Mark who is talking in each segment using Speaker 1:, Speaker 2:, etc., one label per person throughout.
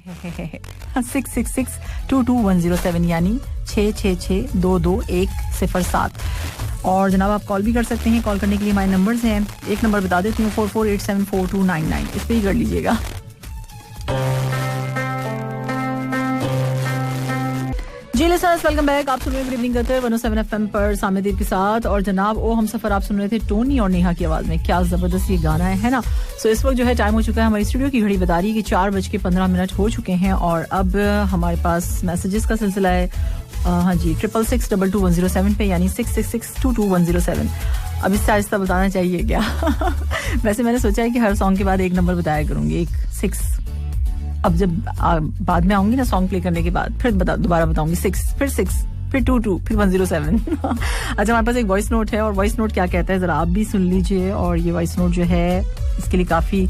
Speaker 1: 66622107 यानी 66622107। और जनाब आप कॉल भी कर सकते हैं। कॉल करने के लिए हमारे नंबर्स हैं, एक नंबर बता देती हूँ 44874299, इस पर ही कर लीजिएगा। जी लिसनर्स वेलकम बैक। आप सुन रहे हैं गुड इवनिंग करते हैं 107 FM पर सामदीद के साथ। और जनाब ओ हम सफर आप सुन रहे थे टोनी और नेहा की आवाज में। क्या जबरदस्त ये गाना है ना। सो इस वक्त जो है टाइम हो चुका है, हमारी स्टूडियो की घड़ी बता रही है कि 4:15 हो चुके हैं। और अब हमारे पास मैसेजेस का सिलसिला है। हाँ जी 66622107 पे यानी 66622107। अब इससे आहिस्ता बताना चाहिए क्या? वैसे मैंने सोचा है कि हर सॉन्ग के बाद एक नंबर बताया करूंगी, एक 6। अब जब बाद में आऊंगी ना सॉन्ग प्ले करने के बाद फिर दोबारा बताऊंगी 6, फिर 6, फिर 22, फिर 107। अच्छा हमारे पास एक वॉइस नोट है और वॉइस नोट क्या कहता है जरा आप भी सुन लीजिए। और ये वॉइस नोट जो है इसके लिए काफी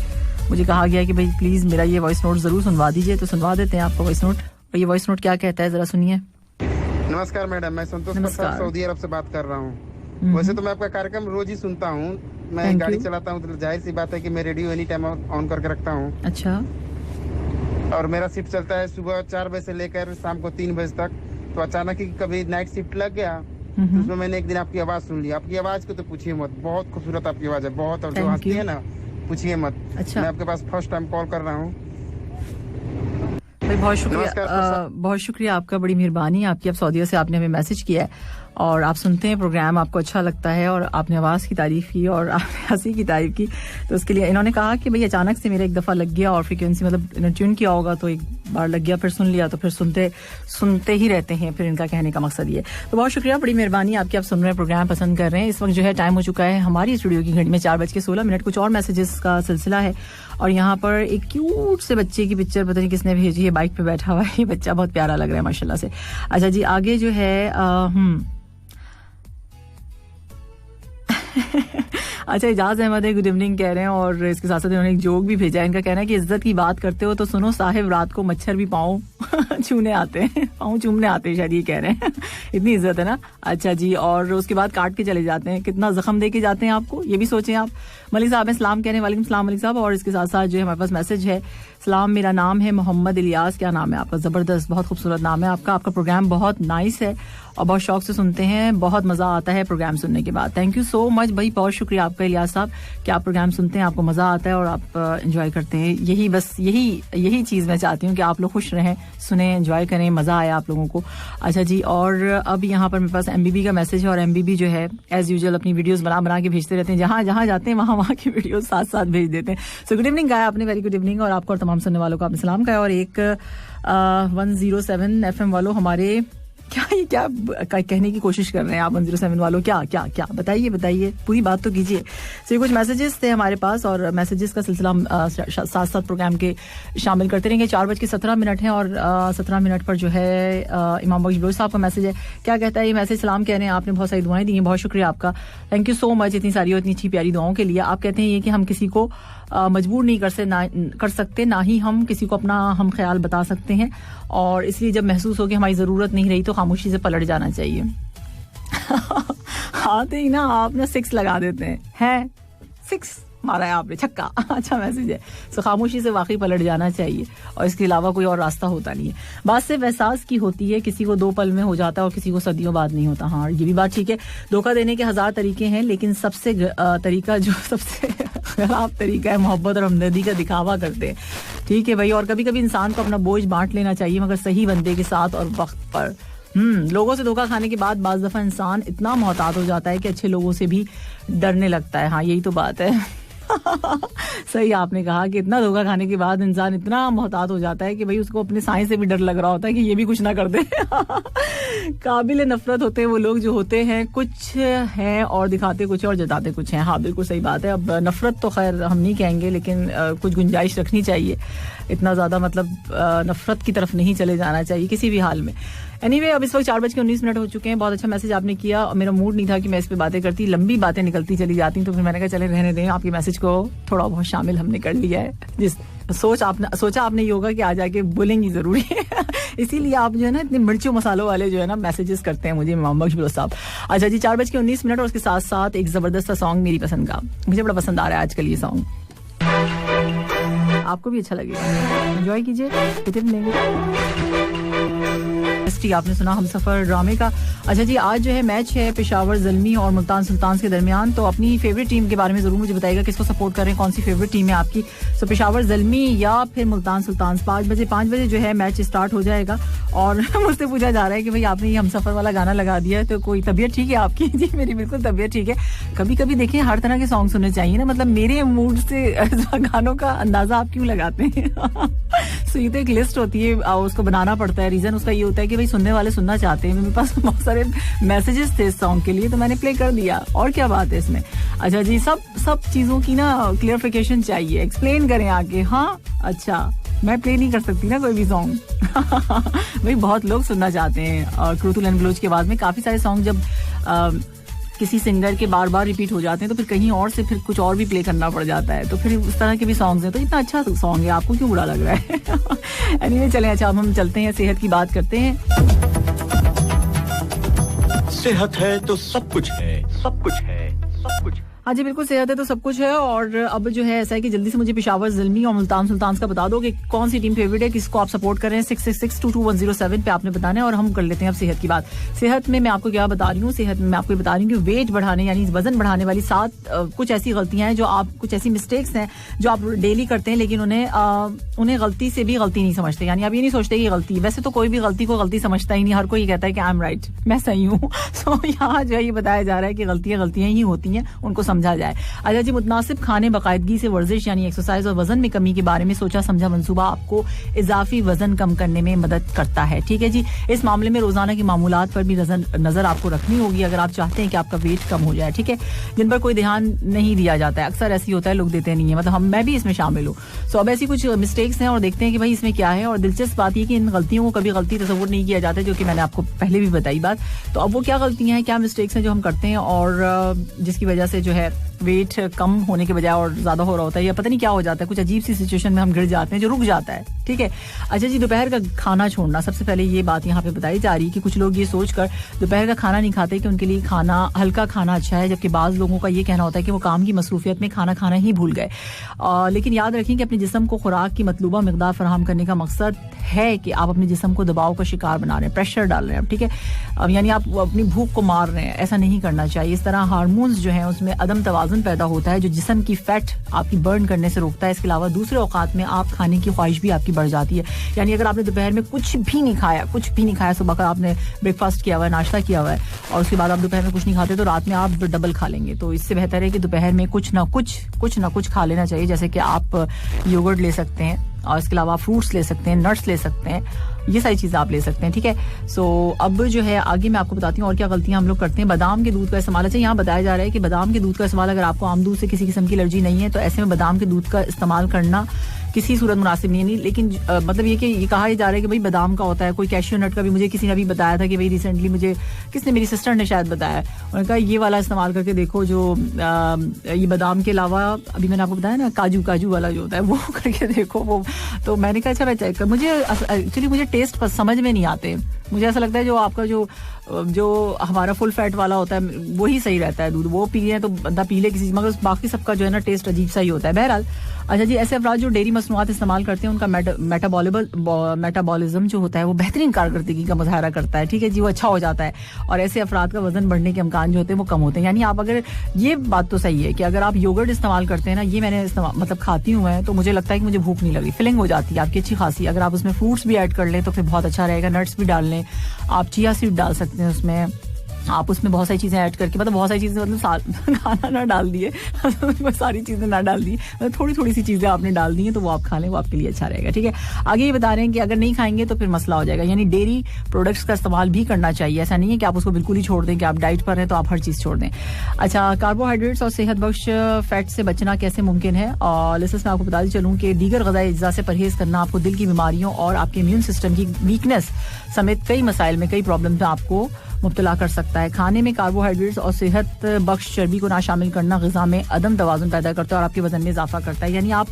Speaker 1: मुझे कहा गया है कि भाई प्लीज मेरा ये वॉइस नोट जरूर सुनवा दीजिए, तो सुनवा देते हैं आपका वॉइस नोट। और ये वॉइस नोट क्या कहता है जरा सुनिए।
Speaker 2: नमस्कार मैडम, मैं संतोष प्रसाद सऊदी अरब से बात कर रहा हूँ। वैसे तो मैं आपका कार्यक्रम रोज ही सुनता हूँ, मैं गाड़ी चलाता हूँ तो जाहिर सी बात है कि मैं रेडियो एनी टाइम ऑन करके रखता हूँ।
Speaker 1: अच्छा।
Speaker 2: और मेरा शिफ्ट चलता है सुबह 4 बजे से लेकर शाम को 3 बजे तक। तो अचानक ही कभी नाइट शिफ्ट लग गया तो उसमें मैंने एक दिन आपकी आवाज सुन ली। आपकी आवाज को तो पूछिए मत, बहुत खूबसूरत आपकी आवाज है, बहुत। और जो हंसती है ना पूछिए मत। अच्छा। मैं आपके पास फर्स्ट टाइम कॉल कर रहा हूँ।
Speaker 1: बहुत शुक्रिया, बहुत शुक्रिया आपका, बड़ी मेहरबानी आपकी। आप सऊदीया से आपने हमें मैसेज किया है और आप सुनते हैं प्रोग्राम, आपको अच्छा लगता है और आपने आवाज़ की तारीफ की और आपने हंसी की तारीफ की, तो उसके लिए इन्होंने कहा कि भाई अचानक से मेरा एक दफ़ा लग गया और फ्रीक्वेंसी मतलब ट्यून किया होगा तो एक बार लग गया, फिर सुन लिया तो फिर सुनते ही रहते हैं, फिर इनका कहने का मकसद ये। तो बहुत शुक्रिया, बड़ी मेहरबानी आपकी, आप सुन रहे हैं प्रोग्राम, पसंद कर रहे हैं। इस वक्त जो है टाइम हो चुका है हमारी स्टूडियो की घड़ी में 4:16। कुछ और मैसेजेस का सिलसिला है और यहाँ पर एक क्यूट से बच्चे की पिक्चर पता नहीं किसने भेजी है, बाइक पे बैठा हुआ है, ये बच्चा बहुत प्यारा लग रहा है माशाल्लाह से। अच्छा जी आगे जो है अच्छा इजाज अहमद है, गुड इवनिंग कह रहे हैं और इसके साथ साथ इन्होंने एक जोक भी भेजा है। इनका कहना है कि इज्जत की बात करते हो तो सुनो साहिब, रात को मच्छर भी पाँव छूने आते हैं, पाँव चूमने आते हैं, शायद ये कह रहे हैं। इतनी इज्जत है ना। अच्छा जी, और उसके बाद काट के चले जाते हैं, कितना जख्म दे के जाते हैं आपको, ये भी सोचें आप। मलिक साहब है, सलाम कह रहे हैं, वालेकुम सलाम मलिक साहब। और इसके साथ साथ जो है हमारे पास मैसेज है, सलाम मेरा नाम है मोहम्मद इलियास। क्या नाम है आपका, जबरदस्त, बहुत खूबसूरत नाम है आपका। आपका प्रोग्राम बहुत नाइस है और बहुत शौक से सुनते हैं, बहुत मजा आता है प्रोग्राम सुनने के बाद। थैंक यू सो मच भाई, बहुत शुक्रिया आपका इलियास साहब कि आप प्रोग्राम सुनते हैं, आपको मजा आता है और आप एंजॉय करते हैं। यही बस यही चीज मैं चाहती हूँ कि आप लोग खुश रहें, सुने, एंजॉय करें, मजा आए आप लोगों को। अच्छा जी, और अब यहाँ पर मेरे पास एमबीबी का मैसेज है और एमबीबी जो है एज यूजुअल अपनी वीडियोस बना के भेजते रहते हैं, जहाँ जहाँ जाते हैं वहाँ की वीडियोस साथ साथ भेज देते हैं। सो गुड इवनिंग गाया आपने, वेरी गुड इवनिंग, और आपको और तमाम सुनने वालों को आपने सलाम कहा। और एक 107 FM वालों हमारे क्या कहने की कोशिश कर रहे हैं आप 107 वालों, क्या बताइए पूरी बात तो कीजिए। तो ये कुछ मैसेजेस थे हमारे पास और मैसेजेस का सिलसिला साथ साथ प्रोग्राम के शामिल करते रहेंगे। 4:17 है और 17 मिनट पर जो है इमाम बख्श बलोच साहब का मैसेज है। क्या कहता है ये मैसेज, सलाम कह रहे हैं, आपने बहुत सारी दुआएं दी हैं, बहुत शुक्रिया आपका, थैंक यू सो मच इतनी सारी और इतनी अच्छी प्यारी दुआओं के लिए। आप कहते हैं ये कि हम किसी को मजबूर नहीं कर सकते, ना ही हम किसी को अपना हम ख्याल बता सकते हैं, और इसलिए जब महसूस हो कि हमारी जरूरत नहीं रही तो खामोशी से पलट जाना चाहिए। आते ही ना आप ना 6 लगा देते हैं 6 मारा है आपने, छक्का। अच्छा मैसेज है। सो खामोशी से वाकई पलट जाना चाहिए और इसके अलावा कोई और रास्ता होता नहीं है। बात सिर्फ एहसास की होती है, किसी को 2 पल में हो जाता है और किसी को सदियों बाद नहीं होता। हाँ ये भी बात ठीक है, धोखा देने के 1000 तरीके हैं, लेकिन सबसे खराब तरीका है मोहब्बत और हमदर्दी का दिखावा करते हैं। ठीक है भाई, और कभी कभी इंसान को अपना बोझ बांट लेना चाहिए, मगर सही बंदे के साथ और वक्त पर। लोगों से धोखा खाने के बाद बाज दफा इंसान इतना मोहतात हो जाता है कि अच्छे लोगों से भी डरने लगता है। हाँ यही तो बात है। सही आपने कहा कि इतना धोखा खाने के बाद इंसान इतना मोहतात हो जाता है कि भाई उसको अपने साईं से भी डर लग रहा होता है कि ये भी कुछ ना कर दे। काबिल नफरत होते हैं वो लोग जो होते हैं कुछ हैं और दिखाते कुछ और जताते कुछ हैं। हाँ बिल्कुल सही बात है। अब नफरत तो खैर हम नहीं कहेंगे, लेकिन कुछ गुंजाइश रखनी चाहिए, इतना ज्यादा मतलब नफरत की तरफ नहीं चले जाना चाहिए किसी भी हाल में। एनीवे, अब इस वक्त 4:19 हो चुके हैं। बहुत अच्छा मैसेज आपने किया और मेरा मूड नहीं था कि मैं इस पे बातें करती, लंबी बातें निकलती चली जाती, तो फिर मैंने कहा चले रहने दें, आपके मैसेज को थोड़ा बहुत शामिल हमने कर लिया है। जिस सोचा आपने ये होगा कि आ जाके बोलेंगी जरूरी है। इसीलिए आप जो है ना इतने मिर्चों मसालों वाले जो है ना मैसेजेस करते हैं मुझे इमाम बख्श बलोच साहब। अच्छा जी, 4:19 और उसके साथ साथ एक जबरदस्त सा सॉन्ग मेरी पसंद का, मुझे बड़ा पसंद आ रहा है आजकल ये सॉन्ग। आपको भी अच्छा लगेगा। एंजॉय कीजिए, टिप लेंगे। आपने सुना हमसफर ड्रामे का। अच्छा जी, आज जो है मैच है पेशावर ज़ल्मी और मुल्तान सुल्तान के दरमियान। तो अपनी फेवरेट टीम के बारे में जरूर मुझे बताइएगा, किसको सपोर्ट कर रहे हैं, कौन सी फेवरेट टीम है आपकी। सो पेशावर ज़ल्मी या फिर मुल्तान सुल्तान। 5 बजे जो है मैच स्टार्ट हो जाएगा। और मुझसे पूछा जा रहा है कि भाई आपने ये हमसफर वाला गाना लगा दिया है, तो कोई तबीयत ठीक है आपकी? जी मेरी बिल्कुल तबीयत ठीक है। कभी कभी देखिए हर तरह के सॉन्ग सुनने चाहिए ना, मतलब मेरे मूड से गानों का अंदाजा आप क्यों लगाते हैं? सो ये तो एक लिस्ट होती है, उसको बनाना पड़ता है। रीजन उसका ये होता है कि भाई सुनने वाले सुनना चाहते हैं। मेरे पास बहुत सारे मैसेजेस थे इस सॉन्ग के लिए, तो मैंने प्ले कर दिया। और क्या बात है इसमें। अच्छा जी, सब चीजों की ना क्लियरिफिकेशन चाहिए, एक्सप्लेन करें आगे। हाँ अच्छा, मैं प्ले नहीं कर सकती ना कोई भी सॉन्ग। भाई बहुत लोग सुनना चाहते हैं। क्रूतुल एंड बलोच की आवाज में काफी सारे सॉन्ग जब किसी सिंगर के बार बार रिपीट हो जाते हैं तो फिर कहीं और से फिर कुछ और भी प्ले करना पड़ जाता है, तो फिर उस तरह के भी सॉन्ग्स हैं। तो इतना अच्छा सॉन्ग है, आपको क्यों बुरा लग रहा है? एनीवे चलें, अच्छा अब हम चलते हैं, सेहत की बात करते हैं।
Speaker 3: सेहत है तो सब कुछ है, सब कुछ है, सब कुछ।
Speaker 1: हाँ जी बिल्कुल, सेहत है तो सब कुछ है। और अब जो है ऐसा है कि जल्दी से मुझे पेशावर ज़ल्मी और मुल्तान सुल्तान का बता दो कि कौन सी टीम फेवरेट है, किसको आप सपोर्ट कर रहे हैं। 66622107 पे आपने बताना है। और हम कर लेते हैं अब सेहत की बात। सेहत में मैं आपको क्या बता रही हूँ, सेहत में मैं आपको बता रही हूँ कि वेट बढ़ाने यानी वजन बढ़ाने वाली 7 कुछ ऐसी गलतियां हैं जो आप, कुछ ऐसी मिस्टेक्स हैं जो आप डेली करते हैं, लेकिन उन्हें गलती से भी गलती नहीं समझते। यानी आप ये नहीं सोचते कि गलती, वैसे तो कोई भी गलती को गलती समझता ही नहीं, हर कोई कहता है कि आई एम राइट, मैं सही हूँ। सो यहाँ जो है ये बताया जा रहा है कि गलतियां ही होती हैं, उनको समझा जाए। अच्छा जी, मुतनासिब खाने, बाकायदगी से वर्जिश यानी एक्सरसाइज और वजन में कमी के बारे में सोचा समझा मंसूबा आपको इजाफी वजन कम करने में मदद करता है। ठीक है जी, इस मामले में रोजाना की मामूलात पर भी नजर आपको रखनी होगी अगर आप चाहते हैं कि आपका वेट कम हो जाए। ठीक है, जिन पर कोई ध्यान नहीं दिया जाता है, अक्सर ऐसी होता है लोग देते नहीं है, मतलब मैं भी इसमें शामिल हूँ। सो अब ऐसी कुछ मिस्टेक्स हैं और देखते हैं कि भाई इसमें क्या है। और दिलचस्प बात यह कि इन गलतियों को कभी गलती तस्वुर नहीं किया जाता, जो कि मैंने आपको पहले भी बताई बात। तो अब वो क्या गलतियां हैं, क्या मिस्टेक्स हैं जो हम करते हैं और जिसकी वजह से जो है वेट कम होने के बजाय और ज्यादा हो रहा होता है, या पता नहीं क्या हो जाता है, कुछ अजीब सी सिचुएशन में हम गिर जाते हैं जो रुक जाता है। ठीक है, अच्छा जी, दोपहर का खाना छोड़ना। सबसे पहले ये बात यहाँ पे बताई जा रही है कि कुछ लोग ये सोचकर दोपहर का खाना नहीं खाते कि उनके लिए खाना, हल्का खाना अच्छा है, जबकि बाज लोगों का ये कहना होता है कि वो काम की मसरूफियत में खाना खाना ही भूल गए। लेकिन याद रखें कि अपने जिस्म को खुराक की मतलूबा मिकदार फराहम करने का मकसद है कि आप अपने जिस्म को दबाव का शिकार बना रहे हैं, प्रेशर डाल रहे हैं। ठीक है, यानी आप अपनी भूख को मार रहे हैं, ऐसा नहीं करना चाहिए। इस तरह हार्मोन्स जो है उसमें अदम तवाजुन पैदा होता है जो जिस्म की फैट आपकी बर्न करने से रोकता है। इसके अलावा दूसरे औकात में आप खाने की ख्वाहिश भी आपकी बढ़ जाती है। यानी अगर आपने दोपहर में कुछ भी नहीं खाया, सुबह का आपने ब्रेकफास्ट किया हुआ है, नाश्ता किया हुआ है, और उसके बाद आप दोपहर में कुछ नहीं खाते, तो रात में आप डबल खा लेंगे। तो इससे बेहतर है कि दोपहर में कुछ ना कुछ खा लेना चाहिए। जैसे कि आप योगर्ट ले सकते हैं, और इसके अलावा फ्रूट्स ले सकते हैं, नट्स ले सकते हैं, ये सारी चीजें आप ले सकते हैं। ठीक है, सो अब जो है आगे मैं आपको बताती हूँ और क्या गलतियां हम लोग करते हैं। बादाम के दूध का इस्तेमाल, अच्छा यहाँ बताया जा रहा है कि बादाम के दूध का इस्तेमाल, अगर आपको आम दूध से किसी किस्म की एलर्जी नहीं है तो ऐसे में बादाम के दूध का इस्तेमाल करना किसी सूरत मुनासिब नहीं है। लेकिन मतलब ये कि ये कहा जा रहा है कि भाई बादाम का होता है, कोई कैश्यू नट का भी मुझे किसी ने अभी बताया था कि भाई रिसेंटली मुझे किसने, मेरी सिस्टर ने शायद बताया, उन्होंने कहा ये वाला इस्तेमाल करके देखो, जो ये बादाम के अलावा अभी मैंने आपको बताया ना काजू वाला जो होता है वो करके देखो वो। तो मैंने कहा अच्छा मैं चेक कर, मुझे एक्चुअली मुझे टेस्ट समझ में नहीं आते। मुझे ऐसा लगता है जो आपका जो हमारा फुल फैट वाला होता है वही सही रहता है दूध, वो पी लें तो बंदा पी ले किसी, मगर बाकी सबका जो है ना टेस्ट अजीब सा ही होता है। बहरहाल अच्छा जी, ऐसे अफराद जो डेयरी मसनूआत इस्तेमाल करते हैं उनका मेटाबॉलिज्म जो होता है वो बेहतरीन कारकर्दगी का मुजाहरा करता है। ठीक है जी, वो अच्छा हो जाता है और ऐसे अफराद का वजन बढ़ने के अमकान जो होते हैं वो कम होते हैं। यानी आप अगर, ये बात तो सही है कि अगर आप योगर्ट इस्तेमाल करते हैं ना, ये मैंने मतलब खाती हूँ मैं, तो मुझे लगता है कि मुझे भूख नहीं लगी, फिलिंग हो जाती है आपकी अच्छी खासी। अगर आप उसमें फ्रूट्स भी ऐड कर लें तो फिर बहुत अच्छा रहेगा, नट्स भी डाल लें, आप चिया सीड डाल सकते हैं उसमें, आप उसमें बहुत सारी चीजें ऐड करके, मतलब बहुत सारी चीजें, मतलब खाना ना डाल दिए सारी चीजें ना डाल दी, मतलब थोड़ी सी चीजें आपने डाल दी हैं तो वो आप खा लें, वो आपके लिए अच्छा रहेगा। ठीक है, आगे ये बता रहे हैं कि अगर नहीं खाएंगे तो फिर मसला हो जाएगा। यानी डेयरी प्रोडक्ट्स का इस्तेमाल भी करना चाहिए, ऐसा नहीं है कि आप उसको बिल्कुल ही छोड़ दें, कि आप डाइट पर हैं तो आप हर चीज छोड़ दें। अच्छा, कार्बोहाइड्रेट्स और सेहत बख्श फैट से बचना कैसे मुमकिन है, और लिसनर्स मैं आपको बताते चलूँ कि दीगर ग़िज़ाई अज्जा से परहेज करना आपको दिल की बीमारियों और आपके इम्यून सिस्टम की वीकनेस समेत कई मसाइल में, कई प्रॉब्लम में आपको मुब्तला कर सकता है। खाने में कार्बोहाइड्रेट्स और सेहत बख्श चर्बी को ना शामिल करना ग़िज़ा में अदम तवाज़ुन पैदा करता है और आपके वजन में इजाफा करता है। यानी आप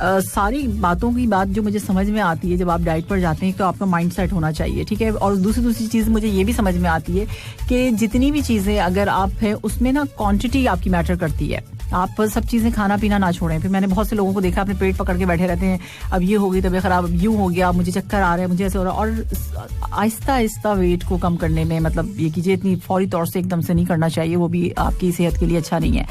Speaker 1: सारी बातों की बात जो मुझे समझ में आती है, जब आप डाइट पर जाते हैं तो आपका माइंड सेट होना चाहिए। ठीक है, और दूसरी चीज़ मुझे ये भी समझ में आती है कि जितनी भी चीज़ें अगर आप है उसमें ना क्वांटिटी आपकी मैटर करती है। आप सब चीजें खाना पीना ना छोड़ें। फिर मैंने बहुत से लोगों को देखा अपने पेट पकड़ के बैठे रहते हैं, अब ये हो गई तबीयत खराब, अब यूं हो गया, मुझे चक्कर आ रहा है, मुझे ऐसे हो रहा है। और आहिस्ता आहिस्ता वेट को कम करने में मतलब ये कीजिए, इतनी फौरी तौर से एकदम से नहीं करना चाहिए, वो भी आपकी सेहत के लिए अच्छा नहीं है।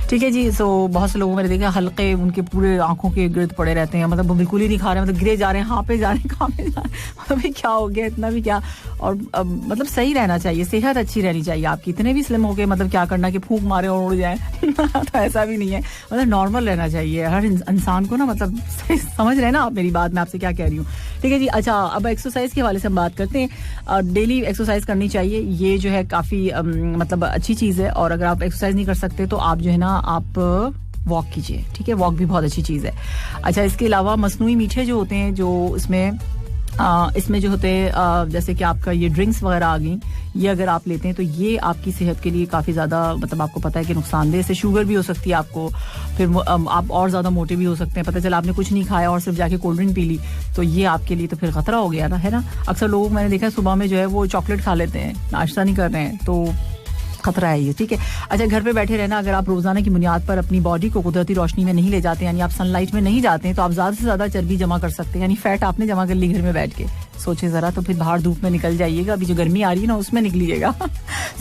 Speaker 1: ठीक है जी। सो बहुत से लोगों मैंने देखा हल्के उनके पूरे आंखों के गिर्द पड़े रहते हैं, मतलब वो बिल्कुल ही नहीं खा रहे, मतलब गिरे जा रहे हैं, हाँपे जा रहे हैं, खाने जा रहे हैं, मतलब क्या हो गया, इतना भी क्या। और मतलब सही रहना चाहिए, सेहत अच्छी रहनी चाहिए आपकी। इतने भी स्लिम हो गए मतलब क्या करना कि फूंक मारे और उड़ जाए तो ऐसा भी नहीं है, मतलब नॉर्मल रहना चाहिए हर इंसान को ना, मतलब समझ रहे ना आप मेरी बात, मैं आपसे क्या कह रही हूँ। ठीक है जी। अच्छा, अब एक्सरसाइज के हवाले से हम बात करते हैं। डेली एक्सरसाइज करनी चाहिए, ये जो है काफी मतलब अच्छी चीज है। और अगर आप एक्सरसाइज नहीं कर सकते तो आप जो है ना आप वॉक कीजिए। ठीक है, वॉक भी बहुत अच्छी चीज है। अच्छा, इसके अलावा मसनूई मीठे जो होते हैं, जो इसमें जो होते हैं जैसे कि आपका ये ड्रिंक्स वगैरह आ गई, ये अगर आप लेते हैं तो ये आपकी सेहत के लिए काफ़ी ज़्यादा मतलब आपको पता है कि नुकसानदेह। इससे शुगर भी हो सकती है आपको, फिर आप और ज़्यादा मोटे भी हो सकते हैं। पता चला आपने कुछ नहीं खाया और सिर्फ जाके कोल्ड ड्रिंक पी ली, तो ये आपके लिए तो फिर खतरा हो गया ना, है ना। अक्सर लोग मैंने देखा सुबह में जो है वो चॉकलेट खा लेते हैं, नाश्ता नहीं कर रहे हैं, तो खतरा है ये। ठीक है। अच्छा, घर पे बैठे रहना, अगर आप रोजाना की बुनियाद पर अपनी बॉडी को कुदरती रोशनी में नहीं ले जाते, यानी आप सनलाइट में नहीं जाते हैं, तो आप ज्यादा से ज्यादा चर्बी जमा कर सकते हैं, यानी फैट आपने जमा कर ली घर में बैठ के। सोचे जरा, तो फिर बाहर धूप में निकल जाइएगा, अभी जो गर्मी आ रही है ना उसमें निकलिएगा।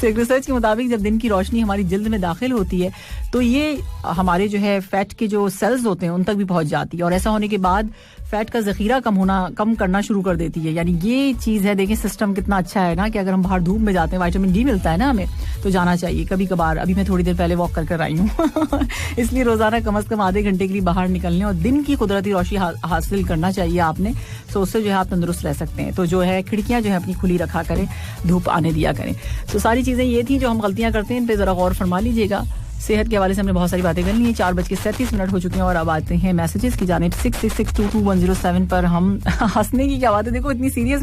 Speaker 1: तो एक रिसर्च के मुताबिक जब दिन की रोशनी हमारी जिल्द में दाखिल होती है तो ये हमारे जो है फैट के जो सेल्स होते हैं उन तक भी पहुंच जाती है, और ऐसा होने के बाद फैट का जखीरा कम करना शुरू कर देती है। यानी ये चीज है, देखें सिस्टम कितना अच्छा है ना, कि अगर हम बाहर धूप में जाते हैं, विटामिन डी मिलता है ना हमें, तो जाना चाहिए कभी कभार। अभी मैं थोड़ी देर पहले वॉक कर आई हूँ इसलिए रोजाना कम से कम आधे घंटे के लिए बाहर निकलने और दिन की कुदरती रोशनी हासिल करना चाहिए आपने। तो उससे जो है आप तंदुरुस्त रह सकते हैं। तो जो है खिड़कियां जो है अपनी खुली रखा करें, धूप आने दिया करें। तो सारी चीजें ये थी जो हम गलतियां करते हैं, इन पे जरा गौर फरमा लीजिएगा। सेहत के हवाले से हमने बहुत सारी बातें कर ली हैं। 4:37 हो चुके हैं और अब आते हैं मैसेजेस की जानिब। 666221007 पर हम हंसने की क्या बात है, देखो इतनी सीरियस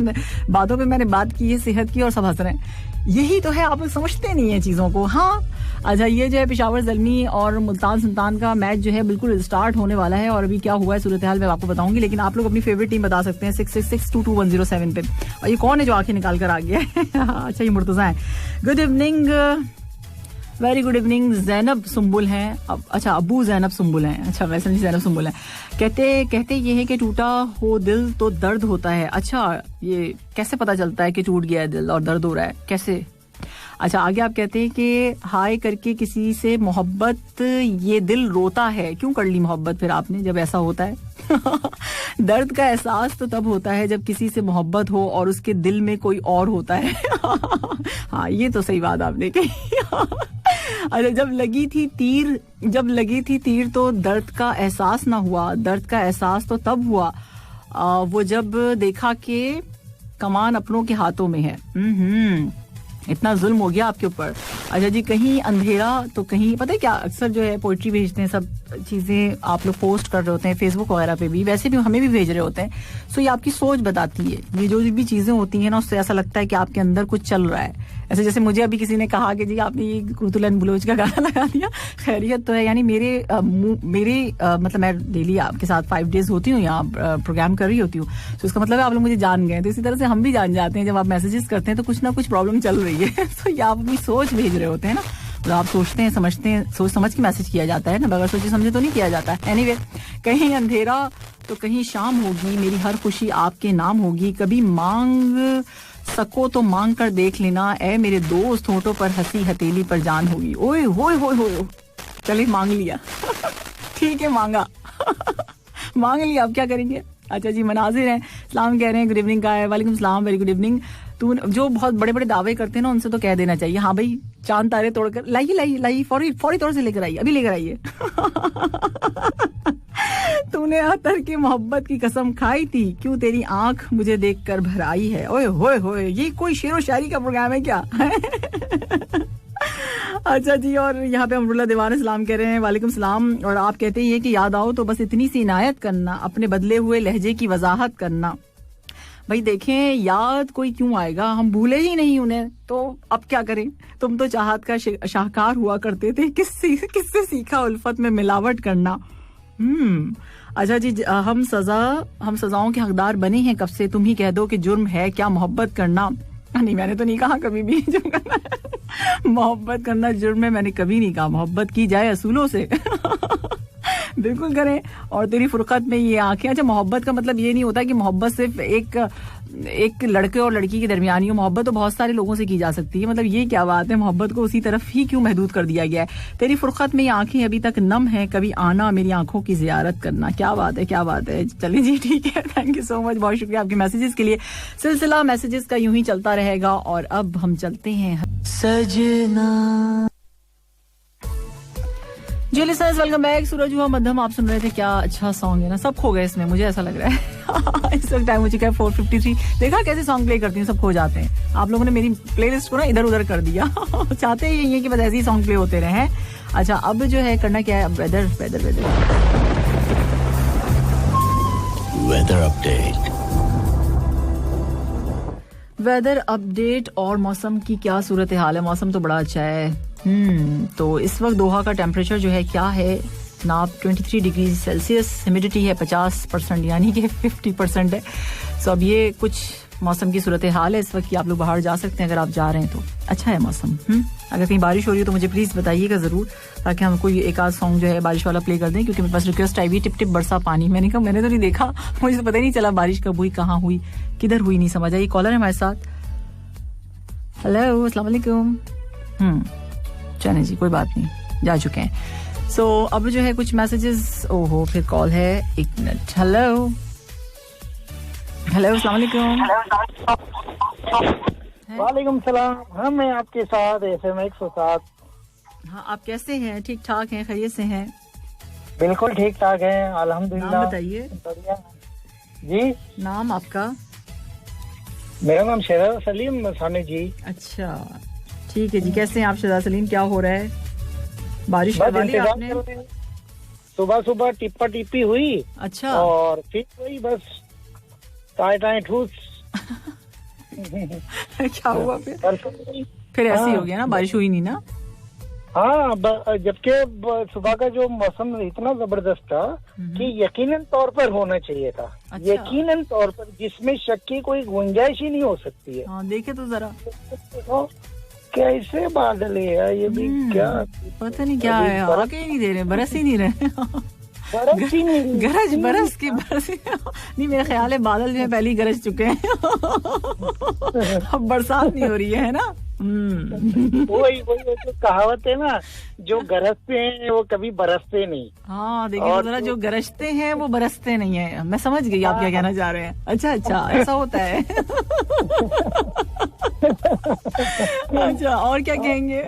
Speaker 1: बातों पे मैंने बात की है सेहत की और सब हंस रहे हैं। यही तो है, आप लोग समझते नहीं है चीजों को। हाँ, अच्छा, ये जो है पेशावर ज़ल्मी और मुल्तान सुल्तान का मैच जो है बिल्कुल स्टार्ट होने वाला है, और अभी क्या हुआ है सूरत हाल मैं आपको बताऊंगी, लेकिन आप लोग अपनी फेवरेट टीम बता सकते हैं 666221007 पे। और ये कौन है जो आंखें निकाल कर आ गया है? अच्छा, ये मुर्तजा है। Good evening, very good evening. Zainab Sumbul हैं, अच्छा अबू जैनब सुम्बुल हैं, अच्छा वैसे नहीं जैनब सुम्बुल हैं। कहते ये है कि टूटा हो दिल तो दर्द होता है। अच्छा, ये कैसे पता चलता है कि टूट गया है दिल और दर्द हो रहा है, कैसे? अच्छा, आगे आप कहते हैं कि हाय करके किसी से मोहब्बत ये दिल रोता है। क्यों कर ली मोहब्बत फिर आपने जब ऐसा होता है? दर्द का एहसास तो तब होता है जब किसी से मोहब्बत हो और उसके दिल में कोई और होता है। हाँ, ये तो सही बात आपने कही। अरे जब लगी थी तीर तो दर्द का एहसास ना हुआ, दर्द का एहसास तो तब हुआ वो जब देखा कि कमान अपनों के हाथों में है। इतना जुल्म हो गया आपके ऊपर। अच्छा जी, कहीं अंधेरा तो कहीं, पता है क्या, अक्सर जो है पोइट्री भेजते हैं, सब चीजें आप लोग पोस्ट कर रहे होते हैं फेसबुक वगैरह पे भी, वैसे भी हमें भी भेज रहे होते हैं। सो ये आपकी सोच बताती है, ये जो भी चीजें होती हैं ना उससे ऐसा लगता है कि आपके अंदर कुछ चल रहा है। ऐसे जैसे मुझे अभी किसी ने कहा कि जी आपने ये कुतुलन बुलोच का गाना लगा दिया, खैरियत तो है, यानी मेरे मतलब मैं डेली आपके साथ 5 डेज होती हूँ, यहाँ प्रोग्राम कर रही होती हूँ, तो इसका मतलब है आप लोग मुझे जान गए। तो इसी तरह से हम भी जान जाते हैं, जब आप मैसेजेस करते हैं तो कुछ ना कुछ प्रॉब्लम चल रही है। तो ये आप अपनी सोच भेज रहे होते हैं ना, मतलब आप सोचते हैं, समझते हैं, सोच समझ के मैसेज किया जाता है ना, बगैर सोचे समझे तो नहीं किया जाता। एनीवे, कहीं अंधेरा तो कहीं शाम होगी, मेरी हर खुशी आपके नाम होगी, कभी मांग सको तो मांग कर देख लेना, ए मेरे दोस्त होठों पर हंसी हथेली पर जान होगी। ओए होए होए होए, चले मांग लिया। ठीक है, मांगा। मांग लिया, अब क्या करेंगे? अच्छा जी, मनाजिर हैं, सलाम कह रहे हैं, गुड इवनिंग का है। वालेकुम सलाम, वेरी गुड इवनिंग। तू जो बहुत बड़े बड़े दावे करते हैं ना, उनसे तो कह देना चाहिए, हाँ भाई चांद तारे तोड़कर लाइए, फौरी तौर से लेकर आइए, अभी लेकर आइए। तूने अतर की मोहब्बत की कसम खाई थी, क्यों तेरी आंख मुझे देखकर भर आई है। ओए होए होए, ये कोई शेरो शायरी का प्रोग्राम है क्या? अच्छा जी, और यहाँ पे अमरुल्ला दीवान सलाम कह रहे हैं, वालेकुम सलाम। और आप कहते हैं कि याद आओ तो बस इतनी सी इनायत करना, अपने बदले हुए लहजे की वजाहत करना। भाई देखें, याद कोई क्यों आएगा, हम भूले ही नहीं उन्हें, तो अब क्या करें? तुम तो चाहत का शाहकार हुआ करते थे, किससे सीखा उल्फत में मिलावट करना। अच्छा जी, हम सजाओं के हकदार बने हैं कब से, तुम ही कह दो कि जुर्म है क्या मोहब्बत करना। नहीं, मैंने तो नहीं कहा कभी भी जुर्म करना। मोहब्बत करना जुर्म है, मैंने कभी नहीं कहा। मोहब्बत की जाए असूलों से। बिल्कुल करें। और तेरी फुरकत में ये आंखें। अच्छा, मोहब्बत का मतलब ये नहीं होता कि मोहब्बत सिर्फ एक लड़के और लड़की के दरमियानी हो। मोहब्बत तो बहुत सारे लोगों से की जा सकती है। मतलब ये क्या बात है, मोहब्बत को उसी तरफ ही क्यों महदूद कर दिया गया है। तेरी फुरकत में ये आंखें अभी तक नम है, कभी आना मेरी आंखों की जियारत करना। क्या बात है, क्या बात है। चलिए जी, ठीक है, थैंक यू सो मच, बहुत शुक्रिया आपके मैसेजेस के लिए। सिलसिला मैसेजेस का यूं ही चलता रहेगा और अब हम चलते हैं सजना। जी लिसनर्स, वेलकम बैक। सूरज हुआ मध्यम आप सुन रहे थे। क्या अच्छा सॉन्ग है ना, सब खो गए इसमें, मुझे ऐसा लग रहा है। इस वक्त टाइम हो चुका है 4:53। देखा कैसे सॉन्ग प्ले करती हूँ, सब खो जाते हैं। आप लोगों ने मेरी प्लेलिस्ट को ना इधर उधर कर दिया। चाहते ही यही है कि बस ऐसे ही सॉन्ग प्ले होते रहे। अच्छा, अब जो है करना क्या है, weather weather weather
Speaker 3: weather update.
Speaker 1: Weather update और मौसम की क्या सूरत हाल है। मौसम तो बड़ा अच्छा है। तो इस वक्त दोहा का टेम्परेचर जो है क्या है नाप 23 डिग्री सेल्सियस, ह्यूमिडिटी है 50% यानी कि 50% है। सो अब ये कुछ मौसम की सूरत हाल है इस वक्त की। आप लोग बाहर जा सकते हैं अगर आप जा रहे हैं तो। अच्छा है मौसम। अगर कहीं बारिश हो रही है तो मुझे प्लीज बताइएगा जरूर, ताकि हम कोई एक आध सॉन्ग जो है बारिश वाला प्ले कर दें, क्योंकि मेरे पास रिक्वेस्ट आई हुई टिप टिप बरसा पानी। मैंने कहा मैंने तो नहीं देखा, मुझे तो पता ही नहीं चला बारिश कब हुई, कहाँ हुई, किधर हुई, नहीं समझ आई। कॉलर है हमारे साथ। हेलो, अस्सलाम वालेकुम। चले जी, कोई बात नहीं, जा चुके हैं। सो अब जो है कुछ मैसेजेस। ओहो, फिर कॉल है, एक मिनट। हेलो हेलो, अस्सलाम वालेकुम।
Speaker 4: वालेकुम सलाम। हाँ, मैं आपके साथ FM 107।
Speaker 1: हाँ, आप कैसे हैं? ठीक ठाक हैं, खैरियत से हैं?
Speaker 4: बिल्कुल ठीक ठाक है, अल्हम्दुलिल्लाह।
Speaker 1: नाम बताइए।
Speaker 4: बढ़िया जी।
Speaker 1: नाम आपका?
Speaker 4: मेरा नाम शहजाद सलीम सामी जी।
Speaker 1: अच्छा, ठीक है जी। कैसे हैं आप शहजाद सलीम? क्या हो रहा है? बारिश करवा ली आपने?
Speaker 4: सुबह सुबह टिप्पा टिप्पी हुई।
Speaker 1: अच्छा।
Speaker 4: और फिर वही बस टाई टाई ठूस।
Speaker 1: क्या हुआ फिर ऐसे ही हो गया ना, बारिश हुई नहीं ना।
Speaker 4: हाँ, जबकि सुबह का जो मौसम इतना जबरदस्त था कि यकीनन तौर पर होना चाहिए था।
Speaker 1: अच्छा।
Speaker 4: यकीनन तौर पर, जिसमें शक की कोई गुंजाइश ही नहीं हो सकती है।
Speaker 1: हाँ, देखे तो जरा
Speaker 4: तो कैसे बादल है ये भी, क्या
Speaker 1: पता नहीं क्या है, आके ही नहीं दे रहे, बरस ही नहीं रहे। गरज बरस की बरस नहीं, मेरा ख्याल है बादल जो है पहले ही गरज चुके हैं। अब बरसात नहीं हो रही है ना।
Speaker 4: वही तो कहावत है ना, जो गरजते हैं वो कभी बरसते नहीं।
Speaker 1: हाँ, देखिए जरा, जो गरजते हैं वो बरसते नहीं है। मैं समझ गई आप क्या कहना चाह रहे हैं। अच्छा, ऐसा होता है। अच्छा, और क्या कहेंगे?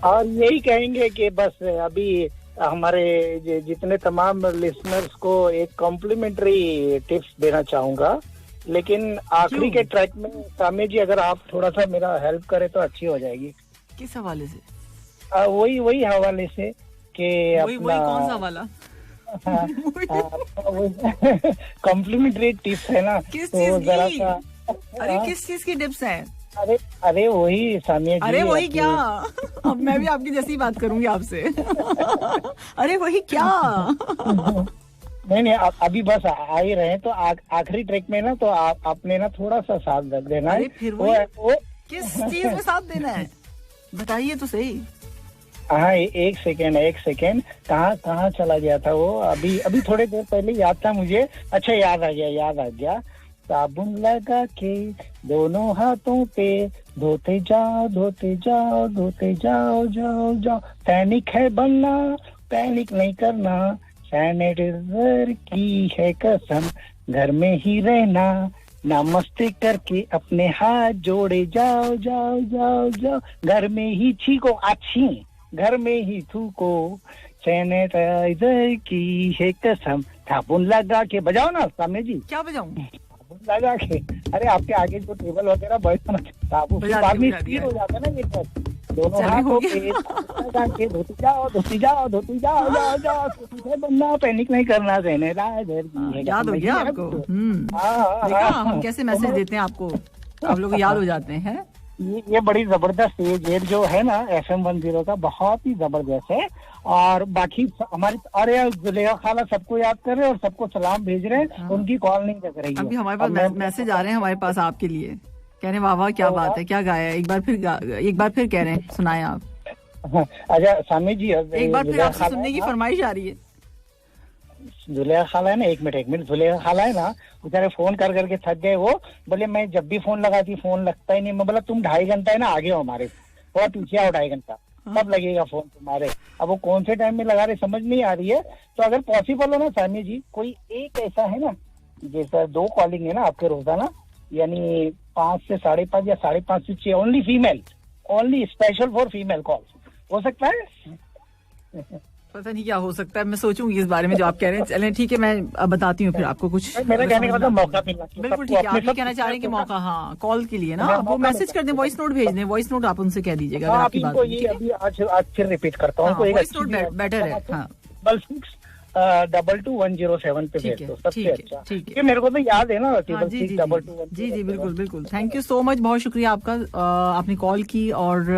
Speaker 4: और यही कहेंगे कि बस अभी हमारे जितने तमाम लिसनर्स को एक कॉम्प्लीमेंट्री टिप्स देना चाहूंगा, लेकिन आखिरी के ट्रैक में सामी जी अगर आप थोड़ा सा मेरा हेल्प करें तो अच्छी हो जाएगी।
Speaker 1: किस हवाले से?
Speaker 4: वही हवाले से कि
Speaker 1: वही कौन सा वाला?
Speaker 4: कॉम्प्लीमेंट्री टिप्स है ना,
Speaker 1: किस
Speaker 4: तो
Speaker 1: चीज
Speaker 4: जरा
Speaker 1: की?
Speaker 4: सा।
Speaker 1: अरे किस चीज की टिप्स है?
Speaker 4: अरे वही सामिया जी।
Speaker 1: अरे वही क्या? अब मैं भी आपकी जैसी बात करूंगी आपसे। अरे वही क्या?
Speaker 4: नहीं, अभी बस आ ही रहे हैं, तो आखिरी ट्रैक में ना तो आपने ना थोड़ा सा साथ देना है।
Speaker 1: फिर वो किस चीज में साथ देना है, बताइए तो सही।
Speaker 4: हाँ, एक सेकेंड, कहाँ चला गया था वो? अभी थोड़ी देर पहले याद था मुझे। अच्छा, याद आ गया। साबुन लगा के दोनों हाथों पे धोते जाओ। पैनिक है बनना, पैनिक नहीं करना, सैनिटाइजर की है कसम, घर में ही रहना, नमस्ते करके अपने हाथ जोड़े जाओ। घर में ही छीको, घर में ही थूको, सैनिटाइजर की है कसम, साबुन लगा के। बजाओ ना सामने जी।
Speaker 1: क्या बजाऊं?
Speaker 4: लगा के। अरे आपके आगे जो टेबल वगैरह बैठा ना, हो जाता है ना ये सब। दोनों हाथों पे लगा के धोती जाओ, बनना, पैनिक नहीं करना,
Speaker 1: याद हो गया आपको? देखा हम कैसे मैसेज देते हैं आपको, आप लोग याद हो जाते हैं।
Speaker 4: ये बड़ी जबरदस्त ये जो है ना FM 10 का, बहुत ही जबरदस्त है। और बाकी हमारी अरे जुलेखा खाला सबको याद कर रहे हैं और सबको सलाम भेज रहे हैं। उनकी कॉल नहीं लग रही है।
Speaker 1: अभी हमारे पास मैसेज आ रहे हैं हमारे पास आपके लिए। कह रहे वाह वाह क्या बात है, क्या गाया है, एक बार फिर कह रहे हैं, सुनाए आप।
Speaker 4: अच्छा सामी जी,
Speaker 1: एक बार फिर आपसे सुनने की फरमाइश आ रही है।
Speaker 4: जुलेखा खाला है ना, एक मिनट, जुलेखा खाला है ना, बेचारे फोन कर करके थक गए। वो बोले मैं जब भी फोन लगाती फोन लगता ही नहीं। मैं बोला तुम 2.5 घंटा है ना आगे हो हमारे, थोड़ा पीछे आओ 2.5 घंटा, तब लगेगा फोन तुम्हारे। अब वो कौन से टाइम में लगा रहे समझ नहीं आ रही है। तो अगर पॉसिबल हो ना सामी जी, कोई एक ऐसा है ना, जैसा 2 कॉलिंग है ना आपके रोजाना, यानी 5 से 5.5 या 5.5 से 6, only female, only special for female call, हो सकता है?
Speaker 1: पता नहीं क्या हो सकता है, मैं सोचूंगी इस बारे में जो आप कह रहे हैं। चलें ठीक है, मैं अब बताती हूँ फिर आपको कुछ।
Speaker 4: मेरा कहने का मतलब मौका मिलना चाहिए।
Speaker 1: बिल्कुल ठीक है, आप ये कहना चाह रहे हैं कि मौका, हाँ कॉल के लिए ना, वो मैसेज कर दें, वॉइस नोट भेज दें, वॉइस नोट आप उनसे कह दीजिएगा अगर आपकी बात है।
Speaker 4: अभी आज फिर रिपीट करता हूँ,
Speaker 1: वॉइस नोट बेटर है। हाँ
Speaker 4: 6221007 पे भेज दो, सबसे अच्छा। ठीक है, मेरे को तो याद है ना, 62210।
Speaker 1: जी बिल्कुल। थैंक यू सो मच, बहुत शुक्रिया आपका, आपने कॉल की। और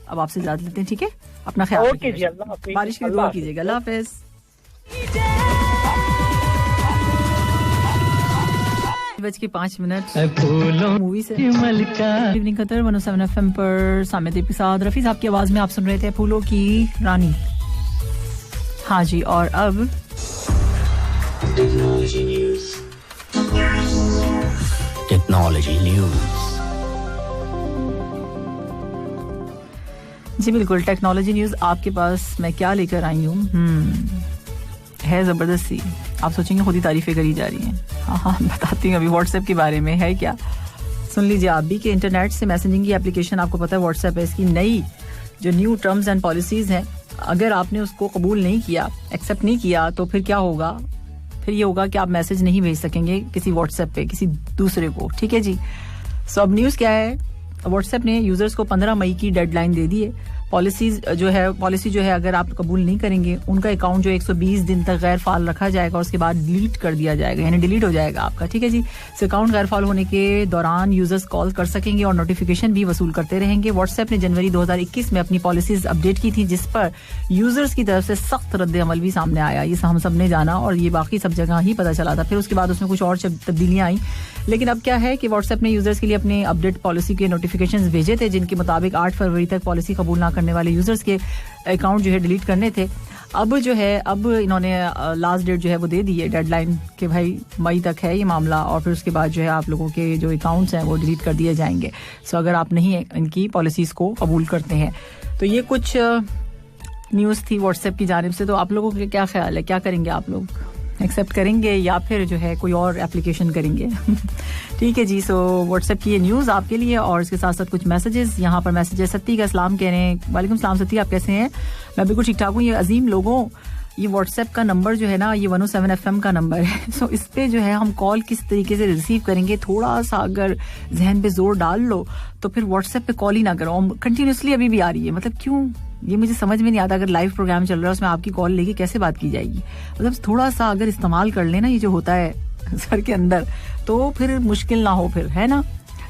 Speaker 1: अब आपसे इजाजत लेते हैं, ठीक है? अपना ख्याल रखिए, बारिश की दुआ कीजिएगा। अल्लाह हाफिज। बज के 5 मिनट मूवी से इवनिंग कतर 107 FM पर सामित के साथ रफी साहब की आवाज में आप सुन रहे थे फूलों की रानी। हाँ जी, और अब
Speaker 3: टेक्नोलॉजी न्यूज।
Speaker 1: जी बिल्कुल, टेक्नोलॉजी न्यूज आपके पास मैं क्या लेकर आई हूँ, है जबरदस्ती। आप सोचेंगे खुद ही तारीफें करी जा रही हैं। हाँ बताती हूँ, अभी व्हाट्सएप के बारे में है क्या, सुन लीजिए आप भी कि इंटरनेट से मैसेजिंग की एप्लीकेशन आपको पता है व्हाट्सएप है, इसकी नई जो न्यू टर्म्स एंड पॉलिसीज हैं, अगर आपने उसको कबूल नहीं किया, एक्सेप्ट नहीं किया, तो फिर क्या होगा? फिर ये होगा कि आप मैसेज नहीं भेज सकेंगे किसी व्हाट्सएप पे किसी दूसरे को, ठीक है जी। सो अब न्यूज़ क्या है, व्हाट्सएप ने यूजर्स को 15 मई की डेडलाइन दे दी है। पॉलिसी जो है अगर आप कबूल नहीं करेंगे, उनका अकाउंट जो 120 दिन तक गैर फाल रखा जाएगा, उसके बाद डिलीट कर दिया जाएगा, यानी डिलीट हो जाएगा आपका, ठीक है जी। इस अकाउंट गैर फाल होने के दौरान यूजर्स कॉल कर सकेंगे और नोटिफिकेशन भी वसूल करते रहेंगे। व्हाट्सएप ने जनवरी 2021 में अपनी पॉलिसीज अपडेट की थी, जिस पर यूजर्स की तरफ से सख्त रद्द अमल भी सामने आया। ये हम सब ने जाना और ये बाकी सब जगह ही पता चला था। फिर उसके बाद उसमें कुछ और तब्दीलियां आई, लेकिन अब क्या है कि व्हाट्सएप ने यूजर्स के लिए अपने अपडेट पॉलिसी के नोटिफिकेशंस भेजे थे, जिनके मुताबिक 8 फरवरी तक पॉलिसी कबूल ना करने वाले यूजर्स के अकाउंट जो है डिलीट करने थे। अब इन्होंने लास्ट डेट जो है वो दे दी है, डेडलाइन कि भाई मई तक है ये मामला, और फिर उसके बाद जो है आप लोगों के जो अकाउंट्स हैं वो डिलीट कर दिए जाएंगे। सो अगर आप नहीं इनकी पॉलिसीज को कबूल करते हैं, तो ये कुछ न्यूज़ थी व्हाट्सएप की जानिब से। तो आप लोगों का क्या ख्याल है, क्या करेंगे आप लोग? एक्सेप्ट करेंगे या फिर जो है कोई और एप्लीकेशन करेंगे? ठीक है जी। सो व्हाट्सएप की ये न्यूज़ आपके लिए, और इसके साथ साथ कुछ मैसेजेस। यहाँ पर मैसेजेस सत्ती का सलाम कह रहे हैं, वालेकुम सलाम सत्ती, आप कैसे हैं? मैं बिल्कुल ठीक ठाक हूँ। ये अजीम लोगों, ये व्हाट्सएप का नंबर जो है ना, ये 107 FM का नंबर है। सो इस पे जो है हम कॉल किस तरीके से रिसीव करेंगे, थोड़ा सा अगर जहन पे जोर डाल लो तो फिर व्हाट्सएप पे कॉल ही ना करो। कंटिन्यूसली अभी भी आ रही है, मतलब क्यों, ये मुझे समझ में नहीं आता। अगर लाइव प्रोग्राम चल रहा है उसमें आपकी कॉल लेके कैसे बात की जाएगी? मतलब थोड़ा सा अगर इस्तेमाल कर लेना ये जो होता है सर के अंदर, तो फिर मुश्किल ना हो फिर, है ना।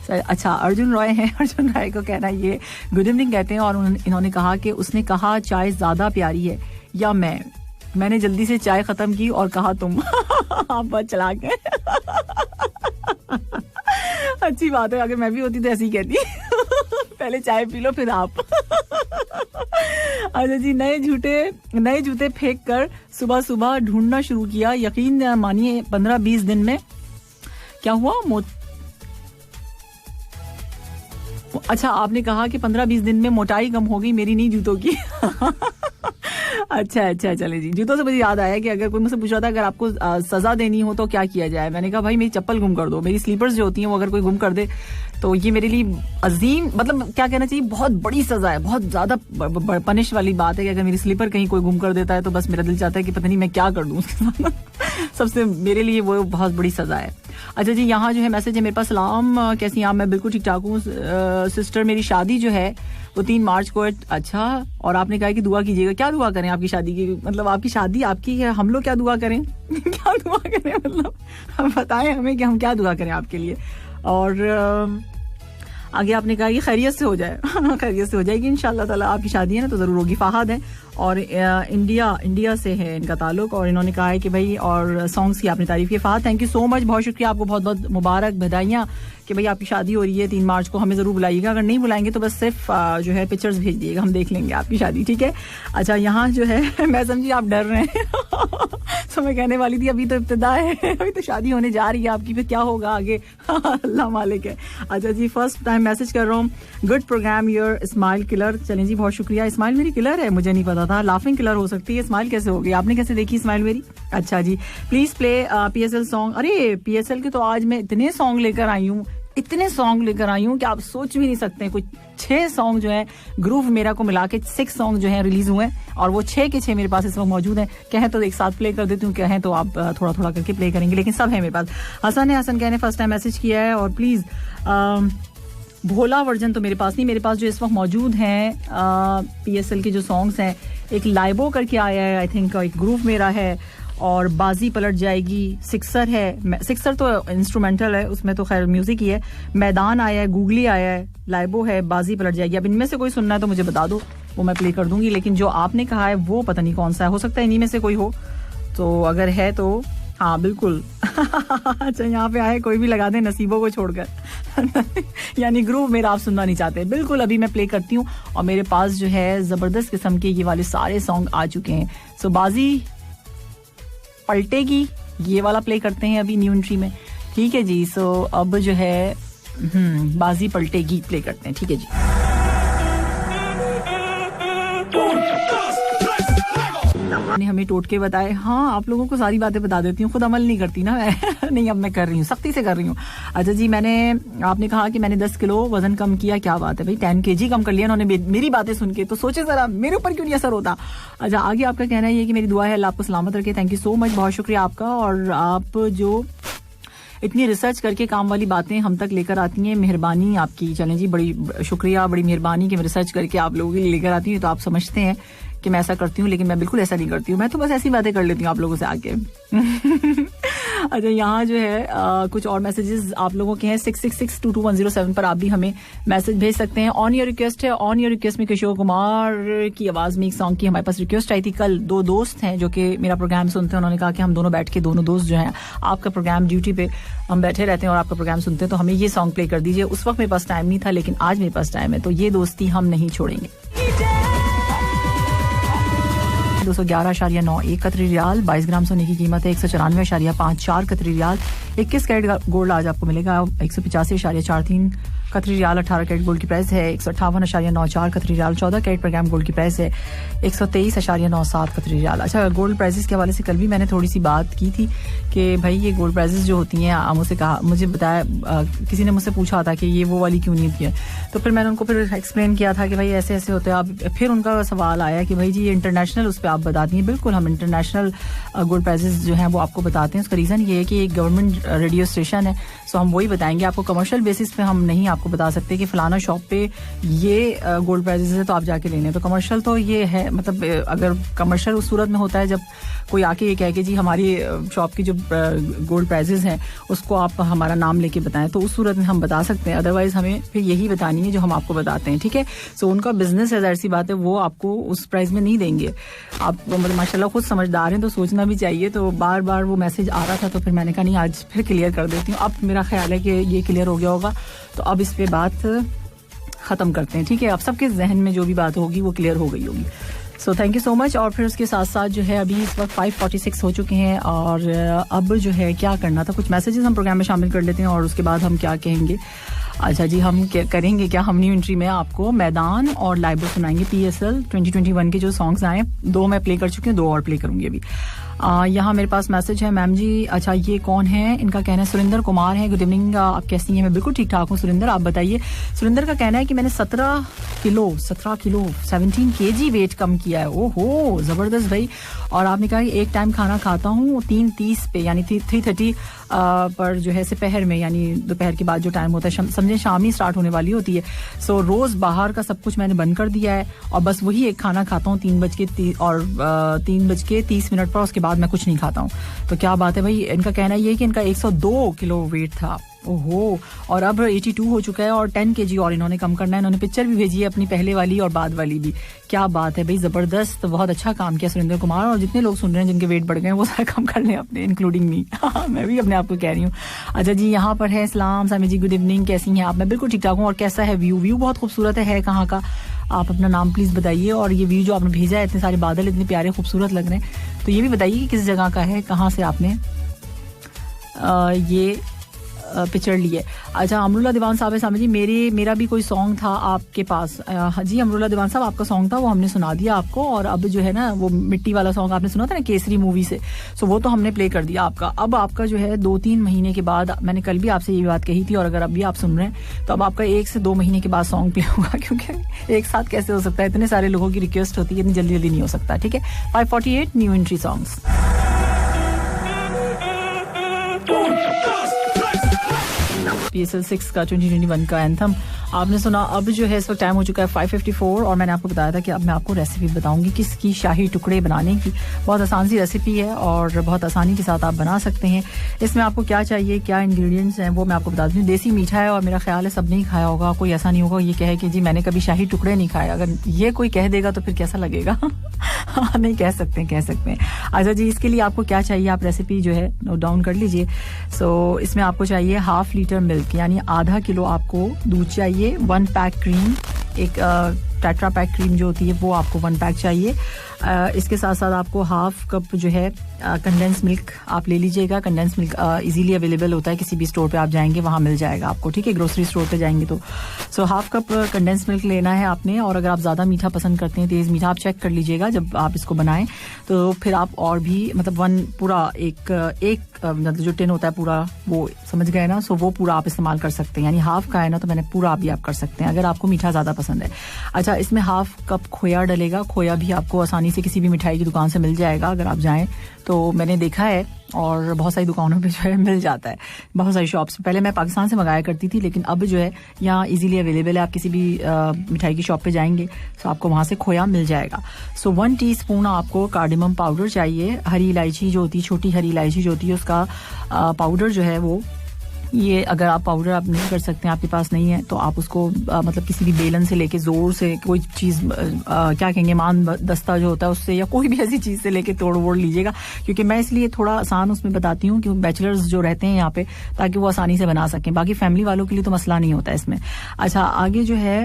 Speaker 1: अच्छा, अर्जुन रॉय हैं, अर्जुन रॉय को कहना ये गुड इवनिंग कहते हैं, और इन्होंने कहा कि उसने कहा चाय ज्यादा प्यारी है या मैंने जल्दी से चाय खत्म की और कहा तुम। आप बहुत चलाक हैं। अच्छी बात है, अगर मैं भी होती तो ऐसी ही कहती। पहले चाय पी लो फिर आप। अच्छा जी, नए जूते फेंक कर सुबह सुबह ढूंढना शुरू किया, यकीन मानिए 15-20 दिन में क्या हुआ? अच्छा, आपने कहा कि 15-20 दिन में मोटाई कम हो गई मेरी, नहीं जूतों की। अच्छा, चले जी। जूतों से मुझे याद आया कि अगर कोई मुझसे पूछ रहा था अगर आपको सजा देनी हो तो क्या किया जाए, मैंने कहा भाई मेरी चप्पल गुम कर दो, मेरी स्लीपर्स जो होती हैं वो अगर कोई गुम कर दे तो ये मेरे लिए अजीम, मतलब क्या कहना चाहिए, बहुत बड़ी सजा है, बहुत ज्यादा पनिश वाली बात है कि अगर मेरी स्लीपर कहीं कोई गुम कर देता है तो बस मेरा दिल चाहता है कि पता नहीं मैं क्या कर दूं उसके साथ। सबसे मेरे लिए वो बहुत बड़ी सजा है। अच्छा जी, यहाँ जो है मैसेज है मेरे पास, सलाम कैसी हैं आप? मैं बिल्कुल ठीक ठाक हूँ सिस्टर, मेरी शादी जो है वो 3 मार्च को है। अच्छा, और आपने कहा कि दुआ कीजिएगा। क्या दुआ करें आपकी शादी की? मतलब आपकी शादी आपकी है, हम लोग क्या दुआ करें? क्या दुआ करें, मतलब हम बताएं हमें कि हम क्या दुआ करें आपके लिए। और आगे आपने कहा कि खैरियत से हो जाए खैरियत से हो जाएगी इंशाल्लाह ताला। आपकी शादी है ना तो ज़रूर होगी। फ़ाहद है और इंडिया से है इनका ताल्लुक, और इन्होंने कहा है कि भाई और सॉन्ग्स की आपने तारीफ की। Fahadh thank you so much, बहुत शुक्रिया आपको, बहुत बहुत मुबारक, बधाइयाँ कि भाई आपकी शादी हो रही है 3 मार्च को। हमें ज़रूर बुलाइएगा, अगर नहीं बुलाएंगे तो बस सिर्फ जो है पिक्चर्स भेज दिएगा, हम देख लेंगे आपकी शादी, ठीक है। अच्छा यहाँ जो है मैं समझी आप डर रहे हैं तो मैं कहने वाली थी अभी तो इब्तिदा है, अभी तो शादी होने जा रही है आपकी, फिर क्या होगा आगे अल्लाह मालिक है। अच्छा जी फर्स्ट टाइम मैसेज कर रहा हूँ, good programme your smile killer. चलें जी बहुत शुक्रिया। स्माइल मेरी किलर है, मुझे नहीं पता था, लाफिंग किलर हो सकती है, स्माइल कैसे हो गई? आपने कैसे देखी स्माइल मेरी? अच्छा जी प्लीज प्ले PSL सॉन्ग। अरे PSL के तो आज मैं इतने सॉन्ग लेकर आई हूँ कि आप सोच भी नहीं सकते। कुछ 6 सॉन्ग जो है ग्रूव मेरा को मिला के 6 सॉन्ग जो है रिलीज हुए हैं, और वो 6 के 6 मेरे पास इस वक्त मौजूद हैं। कहें तो एक साथ प्ले कर देती हूँ, कहें तो आप थोड़ा थोड़ा करके प्ले करेंगे, लेकिन सब है मेरे पास। हसन कहने फर्स्ट टाइम मैसेज किया है, और प्लीज भोला वर्जन तो मेरे पास नहीं, मेरे पास जो इस वक्त मौजूद हैं PSL के जो सॉन्ग्स हैं, एक लाइबो करके आया है आई थिंक, एक ग्रूव मेरा है, और बाजी पलट जाएगी, सिक्सर है, सिक्सर तो इंस्ट्रूमेंटल है, उसमें तो खैर म्यूजिक ही है, मैदान आया है, गूगली आया है, लाइबो है, बाजी पलट जाएगी। अब इनमें से कोई सुनना है तो मुझे बता दो, वो मैं प्ले कर दूंगी, लेकिन जो आपने कहा है वो पता नहीं कौन सा है, हो सकता है इन्हीं में से कोई हो, तो अगर है तो हाँ बिल्कुल अच्छा यहाँ पे आए, कोई भी लगा दे नसीबों को छोड़कर यानी ग्रूव मेरा आप सुनना नहीं चाहते, बिल्कुल अभी मैं प्ले करती हूँ। और मेरे पास जो है जबरदस्त किस्म के ये वाले सारे सॉन्ग आ चुके हैं। सो बाजी पलटेगी ये वाला प्ले करते हैं अभी न्यू एंट्री में, ठीक है जी। सो अब जो है बाजी पलटेगी प्ले करते हैं, ठीक है जी। ने हमें टोटके बताए, हाँ आप लोगों को सारी बातें बता देती हूँ, खुद अमल नहीं करती ना मैं नहीं अब मैं कर रही हूँ, सख्ती से कर रही हूँ। अच्छा जी आपने कहा कि मैंने 10 किलो वजन कम किया, क्या बात है भाई, 10 kg कम कर लिया उन्होंने मेरी बातें सुन के, तो सोचे जरा मेरे ऊपर क्यों नहीं असर होता। अच्छा आगे आपका कहना है कि मेरी दुआ है अल्लाह आपको सलामत रखे। थैंक यू सो मच, बहुत शुक्रिया आपका। और आप जो इतनी रिसर्च करके काम वाली बातें हम तक लेकर आती हैं, मेहरबानी आपकी। चलें जी बड़ी शुक्रिया, बड़ी मेहरबानी कि मैं रिसर्च करके आप लोगों के लिए लेकर आती हूँ, तो आप समझते हैं कि मैं ऐसा करती हूँ, लेकिन मैं बिल्कुल ऐसा नहीं करती हूँ, मैं तो बस ऐसी बातें कर लेती हूँ आप लोगों से आके अच्छा यहाँ जो है कुछ और मैसेजेस आप लोगों के हैं 666221007 पर आप भी हमें मैसेज भेज सकते हैं। ऑन योर रिक्वेस्ट है, ऑन योर रिक्वेस्ट में किशोर कुमार की आवाज में एक सॉन्ग की हमारे पास रिक्वेस्ट आई थी। कल 2 दोस्त हैं जो कि मेरा प्रोग्राम सुनते हैं, उन्होंने कहा कि हम दोनों बैठ के, दोनों दोस्त जो हैं आपका प्रोग्राम ड्यूटी पे हम बैठे रहते हैं और आपका प्रोग्राम सुनते हैं, तो हमें ये सॉन्ग प्ले कर दीजिए। उस वक्त मेरे पास टाइम नहीं था, लेकिन आज मेरे पास टाइम है, तो ये दोस्ती हम नहीं छोड़ेंगे। 211.91 कतरी रियाल, 22 ग्राम सोने की कीमत है 194.54 कतरी रियाल। 21 कैरेट गोल्ड आज आपको मिलेगा 185.43 कतरी रियाल। 18 कैरेट गोल्ड की प्राइस है 158.94 कतरी रियाल। 14 कैरेट पर ग्राम गोल्ड की प्राइस है 123.97 कतरी रियाल। अच्छा गोल्ड प्राइसेस के हवाले से कल भी मैंने थोड़ी सी बात की थी कि भाई ये गोल्ड प्राइसेस जो होती हैं, मुझे बताया, किसी ने मुझसे पूछा था कि ये वो वाली क्यों नहीं होती है, तो फिर मैंने उनको फिर एक्सप्लेन किया था कि भाई ऐसे ऐसे होते हैं। अब फिर उनका सवाल आया कि भाई जी ये इंटरनेशनल उस पर आप बताती हैं। बिल्कुल हम इंटरनेशनल गोल्ड प्राइसेस जो हैं वो आपको बताते हैं। उसका रीज़न ये है कि एक गवर्नमेंट रेडियो स्टेशन है, सो हम वही बताएंगे आपको। कमर्शियल बेसिस पे हम नहीं आपको बता सकते कि फलाना शॉप पे ये गोल्ड प्राइसेस है तो आप जाके लेने। तो कमर्शियल तो ये है, मतलब अगर कमर्शियल उस सूरत में होता है जब कोई आके ये कहे कि जी हमारी शॉप की जो गोल्ड प्राइसेस हैं उसको आप हमारा नाम लेके बताएं, तो उस सूरत में हम बता सकते हैं। अदरवाइज हमें फिर यही बतानी है जो हम आपको बताते हैं, ठीक है। सो उनका बिजनेस है, जाहिर सी बात है, वो आपको उस प्राइस में नहीं देंगे। आप मतलब माशाल्लाह खुद समझदार हैं तो सोचना भी चाहिए। तो बार बार वो मैसेज आ रहा था, तो फिर मैंने कहा नहीं आज फिर क्लियर कर देती हूँ। अब मेरा ख्याल है कि ये क्लियर हो गया होगा, तो अब इस पे बात खत्म करते हैं, ठीक है। अब सबके जहन में जो भी बात होगी वो क्लियर हो गई होगी। So thank you so much. और फिर उसके साथ साथ जो है अभी इस वक्त 5:46 हो चुके हैं, और अब जो है क्या करना था, कुछ मैसेजेस हम प्रोग्राम में शामिल कर लेते हैं और उसके बाद हम क्या कहेंगे। अच्छा जी हम करेंगे क्या, हम न्यू एंट्री में आपको मैदान और लाइबो सुनाएंगे। PSL 2021 के जो सॉन्ग्स आए, 2 मैं प्ले कर चुकी हूँ, 2 और प्ले करूंगी अभी। यहाँ मेरे पास मैसेज है मैम जी। अच्छा ये कौन है, इनका कहना है सुरेंद्र कुमार है। गुड इवनिंग, आप कैसी हैं? मैं बिल्कुल ठीक ठाक हूँ सुरेंद्र, आप बताइए। सुरेंद्र का कहना है कि मैंने 17 किलो 17 kg वेट कम किया है। ओहो जबरदस्त भाई। और आपने कहा एक टाइम खाना खाता हूँ 3:30 पे, यानी 3:30 पर जो है दोपहर में, यानी दोपहर के बाद जो टाइम होता है, समझे शाम ही स्टार्ट होने वाली होती है। सो रोज बाहर का सब कुछ मैंने बंद कर दिया है और बस वही एक खाना खाता हूँ 3:30 पर, उसके बाद मैं कुछ नहीं खाता हूँ। तो क्या बात है भाई। इनका कहना ये है कि इनका 102 किलो वेट था ओहो, और अब 82 हो चुका है और 10 kg और इन्होंने कम करना है. इन्होंने पिक्चर भी भेजी है अपनी, पहले वाली और बाद वाली भी. क्या बात है भाई, जबरदस्त, बहुत अच्छा काम किया सुरेंद्र कुमार. और जितने लोग सुन रहे हैं जिनके वेट बढ़ गए हैं वो सारे कम कर लें अपने, इंक्लूडिंग मी. मैं भी अपने आप को कह रही हूँ. अच्छा जी, यहाँ पर है इस्लाम सामी जी, गुड इवनिंग, कैसी हैं आप? मैं बिल्कुल ठीक ठाक हूँ. और कैसा है व्यू? व्यू बहुत खूबसूरत है कहाँ का? आप अपना नाम प्लीज बताइए. और ये व्यू जो आपने भेजा है, इतने सारे बादल इतने प्यारे खूबसूरत लग रहे हैं, तो ये भी बताइए कि किस जगह का है, कहाँ से आपने ये पिक्चर ली है. अच्छा, अमरुल्ला दीवान साहब है सामने जी, मेरा भी कोई सॉन्ग था आपके पास. हाँ जी अमरुल्ला दीवान साहब, आपका सॉन्ग था वो हमने सुना दिया आपको. और अब जो है ना वो मिट्टी वाला सॉन्ग आपने सुना था ना केसरी मूवी से, सो वो तो हमने प्ले कर दिया आपका. अब आपका जो है 2-3 महीने के बाद, मैंने कल भी आपसे ये बात कही थी और अगर अभी आप सुन रहे हैं तो अब आपका 1 से 2 महीने के बाद सॉन्ग प्ले होगा, क्योंकि एक साथ कैसे हो सकता है, इतने सारे लोगों की रिक्वेस्ट होती है, इतनी जल्दी जल्दी नहीं हो सकता. ठीक है, 548 न्यू एंट्री सॉन्ग्स. PSL 6 का 2021 का एंथम आपने सुना. अब जो है इस वक्त टाइम हो चुका है 5:54 और मैंने आपको बताया था कि अब मैं आपको रेसिपी बताऊंगी किसकी, शाही टुकड़े बनाने की. बहुत आसान सी रेसिपी है और बहुत आसानी के साथ आप बना सकते हैं. इसमें आपको क्या चाहिए, क्या इंग्रेडिएंट्स हैं, वो मैं आपको बता दूं. देसी मीठा है और मेरा ख्याल है सब नहीं खाया होगा. कोई ऐसा नहीं होगा ये कहे कि जी मैंने कभी शाही टुकड़े नहीं खाए. अगर ये कोई कह देगा तो फिर कैसा लगेगा. नहीं, कह सकते हैं. अच्छा जी, इसके लिए आपको क्या चाहिए, आप रेसिपी जो है नोट डाउन कर लीजिए. सो इसमें आपको चाहिए 1/2 लीटर मिल्क, यानी आधा किलो आपको दूध चाहिए. 1 पैक क्रीम, एक टेट्रा पैक क्रीम जो होती है वो आपको 1 पैक चाहिए. इसके साथ साथ आपको 1/2 कप जो है कंडेंस मिल्क आप ले लीजिएगा. कंडेंस मिल्क इजीली अवेलेबल होता है, किसी भी स्टोर पे आप जाएंगे वहाँ मिल जाएगा आपको. ठीक है, ग्रोसरी स्टोर पे जाएंगे तो. सो 1/2 कप कंडेंस मिल्क लेना है आपने. और अगर आप ज़्यादा मीठा पसंद करते हैं, तेज़ मीठा, आप चेक कर लीजिएगा जब आप इसको बनाएं. तो फिर आप और भी मतलब 1 पूरा एक मतलब जो टिन होता है पूरा, वो समझ गए ना, सो वो पूरा आप इस्तेमाल कर सकते हैं. यानी 1/2 का है ना, तो मैंने पूरा भी आप कर सकते हैं अगर आपको मीठा ज़्यादा पसंद है. अच्छा, इसमें 1/2 कप खोया डलेगा. खोया भी आपको आसानी से किसी भी मिठाई की दुकान से मिल जाएगा अगर आप जाएं तो. मैंने देखा है और बहुत सारी दुकानों पे जो है मिल जाता है, बहुत सारी शॉप्स. पहले मैं पाकिस्तान से मंगाया करती थी, लेकिन अब जो है यहाँ इजीली अवेलेबल है. आप किसी भी मिठाई की शॉप पे जाएंगे तो आपको वहाँ से खोया मिल जाएगा. सो 1 टीस्पून आपको कार्डिमम पाउडर चाहिए. हरी इलायची जो होती है, छोटी हरी इलायची जो होती है, उसका पाउडर जो है वो, ये अगर आप पाउडर आप नहीं कर सकते हैं, आपके पास नहीं है, तो आप उसको मतलब किसी भी बेलन से लेके जोर से कोई चीज़ क्या कहेंगे, मान दस्ता जो होता है उससे, या कोई भी ऐसी चीज़ से लेके तोड़ वोड़ लीजिएगा. क्योंकि मैं इसलिए थोड़ा आसान उसमें बताती हूँ कि बैचलर्स जो रहते हैं यहाँ पे, ताकि वो आसानी से बना सकें. बाकी फैमिली वालों के लिए तो मसला नहीं होता इसमें. अच्छा, आगे जो है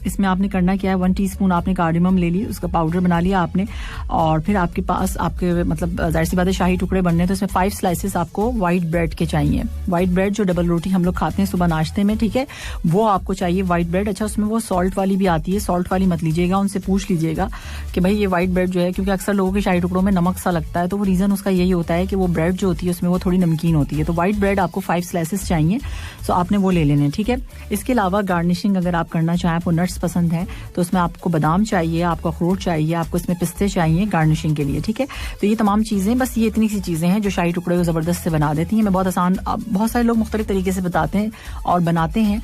Speaker 1: इसमें आपने करना क्या है, 1 टीस्पून आपने कार्डिमम ले ली, उसका पाउडर बना लिया आपने. और फिर आपके पास आपके मतलब जाहिर सी बात है शाही टुकड़े बनने, तो इसमें 5 स्लाइसेस आपको व्हाइट ब्रेड के चाहिए. व्हाइट ब्रेड जो डबल रोटी हम लोग खाते हैं सुबह नाश्ते में, ठीक है, वो आपको चाहिए व्हाइट ब्रेड. अच्छा, उसमें वो सॉल्ट वाली भी आती है, सॉल्ट वाली मत लीजिएगा, उनसे पूछ लीजिएगा कि भाई ये व्हाइट ब्रेड जो है, क्योंकि अक्सर लोगों के शाही टुकड़ों में नमक सा लगता है, तो वो रीजन उसका यही होता है कि वो ब्रेड जो होती है उसमें वो थोड़ी नमकीन होती है. तो व्हाइट ब्रेड आपको 5 स्लाइसेस चाहिए, सो आपने वो ले लेने. ठीक है, इसके अलावा गार्निशिंग अगर आप करना चाहें, आपको नट्स पसंद है तो उसमें आपको बादाम चाहिए, आपको अखरोट चाहिए, आपको इसमें पिस्ते चाहिए गार्निशिंग के लिए. ठीक है, तो ये तमाम चीजें, बस ये इतनी सी चीजें हैं जो शाही टुकड़े को जबरदस्त से बना देती हैं. मैं बहुत आसान, बहुत सारे लोग मुख्तलिफ तरीके से बताते हैं और बनाते हैं,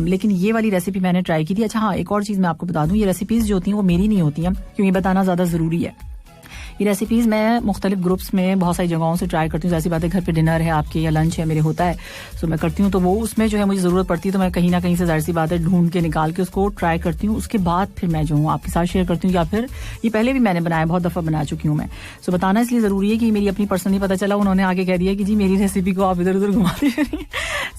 Speaker 1: लेकिन ये वाली रेसिपी मैंने ट्राई की थी. अच्छा हाँ, एक और चीज़ मैं आपको बता दूं, ये रेसिपीज़ जो होती हैं वो मेरी नहीं होती हैं, क्योंकि बताना ज़्यादा ज़रूरी है. ये रेसिपीज़ मैं मुख्तलिफ ग्रुप्स में बहुत सारी जगहों से ट्राई करती हूँ. जैसी बात है, घर पे डिनर है आपके या लंच है मेरे होता है, सो मैं करती हूँ. तो वो उसमें जो है मुझे ज़रूरत पड़ती है तो मैं कहीं ना कहीं से जाहिर सी बात है ढूंढ के निकाल के उसको ट्राई करती हूँ. उसके बाद फिर मैं जो हूँ आपके साथ शेयर करती हूँ, या फिर ये पहले भी मैंने बनाया, बहुत दफ़ा बना चुकी हूँ मैं. सो बताना इसलिए ज़रूरी है कि मेरी अपनी पर्सनली पता चला, उन्होंने आगे कह दिया कि जी मेरी रेसिपी को आप इधर उधर घुमा दीजिए.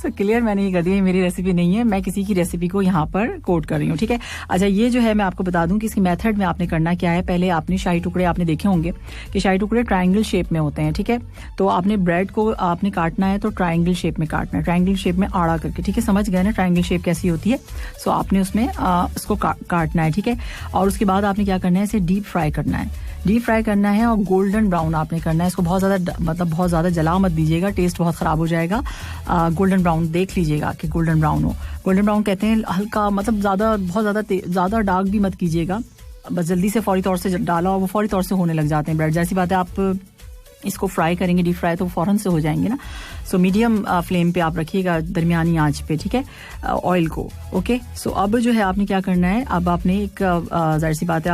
Speaker 1: सो क्लियर मैंने ये कर दिया, मेरी रेसिपी नहीं है, मैं किसी की रेसिपी को यहाँ पर कोट कर रही हूँ. ठीक है, अच्छा, ये जो है मैं आपको बता दूँ कि इसकी मेथड में आपने करना क्या है. पहले आपने शाही टुकड़े आपने देखे होंगे कि शाही टुकड़े ट्रायंगल शेप में होते हैं. ठीक है, तो आपने ब्रेड को आपने काटना है तो ट्रायंगल शेप में काटना है, ट्रायंगल शेप में आड़ा करके. ठीक है, समझ गए ना ट्रायंगल शेप कैसी होती है. सो आपने उसमें इसको काटना है. ठीक है, और उसके बाद आपने क्या करना है, इसे डीप फ्राई करना है. डीप फ्राई करना है और गोल्डन ब्राउन आपने करना है. इसको बहुत ज़्यादा मतलब बहुत ज़्यादा जला मत दीजिएगा, टेस्ट बहुत ख़राब हो जाएगा. गोल्डन ब्राउन देख लीजिएगा कि गोल्डन ब्राउन हो. गोल्डन ब्राउन कहते हैं हल्का, मतलब ज़्यादा बहुत ज़्यादा डार्क भी मत कीजिएगा, बस जल्दी से फौरी तौर से डाला और वो फौरी तौर से होने लग जाते हैं ब्रेड. जैसी बात है, आप इसको फ्राई करेंगे, डीप फ्राई, तो फौरन से हो जाएंगे ना। सो मीडियम फ्लेम पे आप रखिएगा, दरमियानी आंच पे, ठीक है, ऑयल को। ओके, सो अब जो है आपने क्या करना है, अब आपने एक जाहिर सी बात है,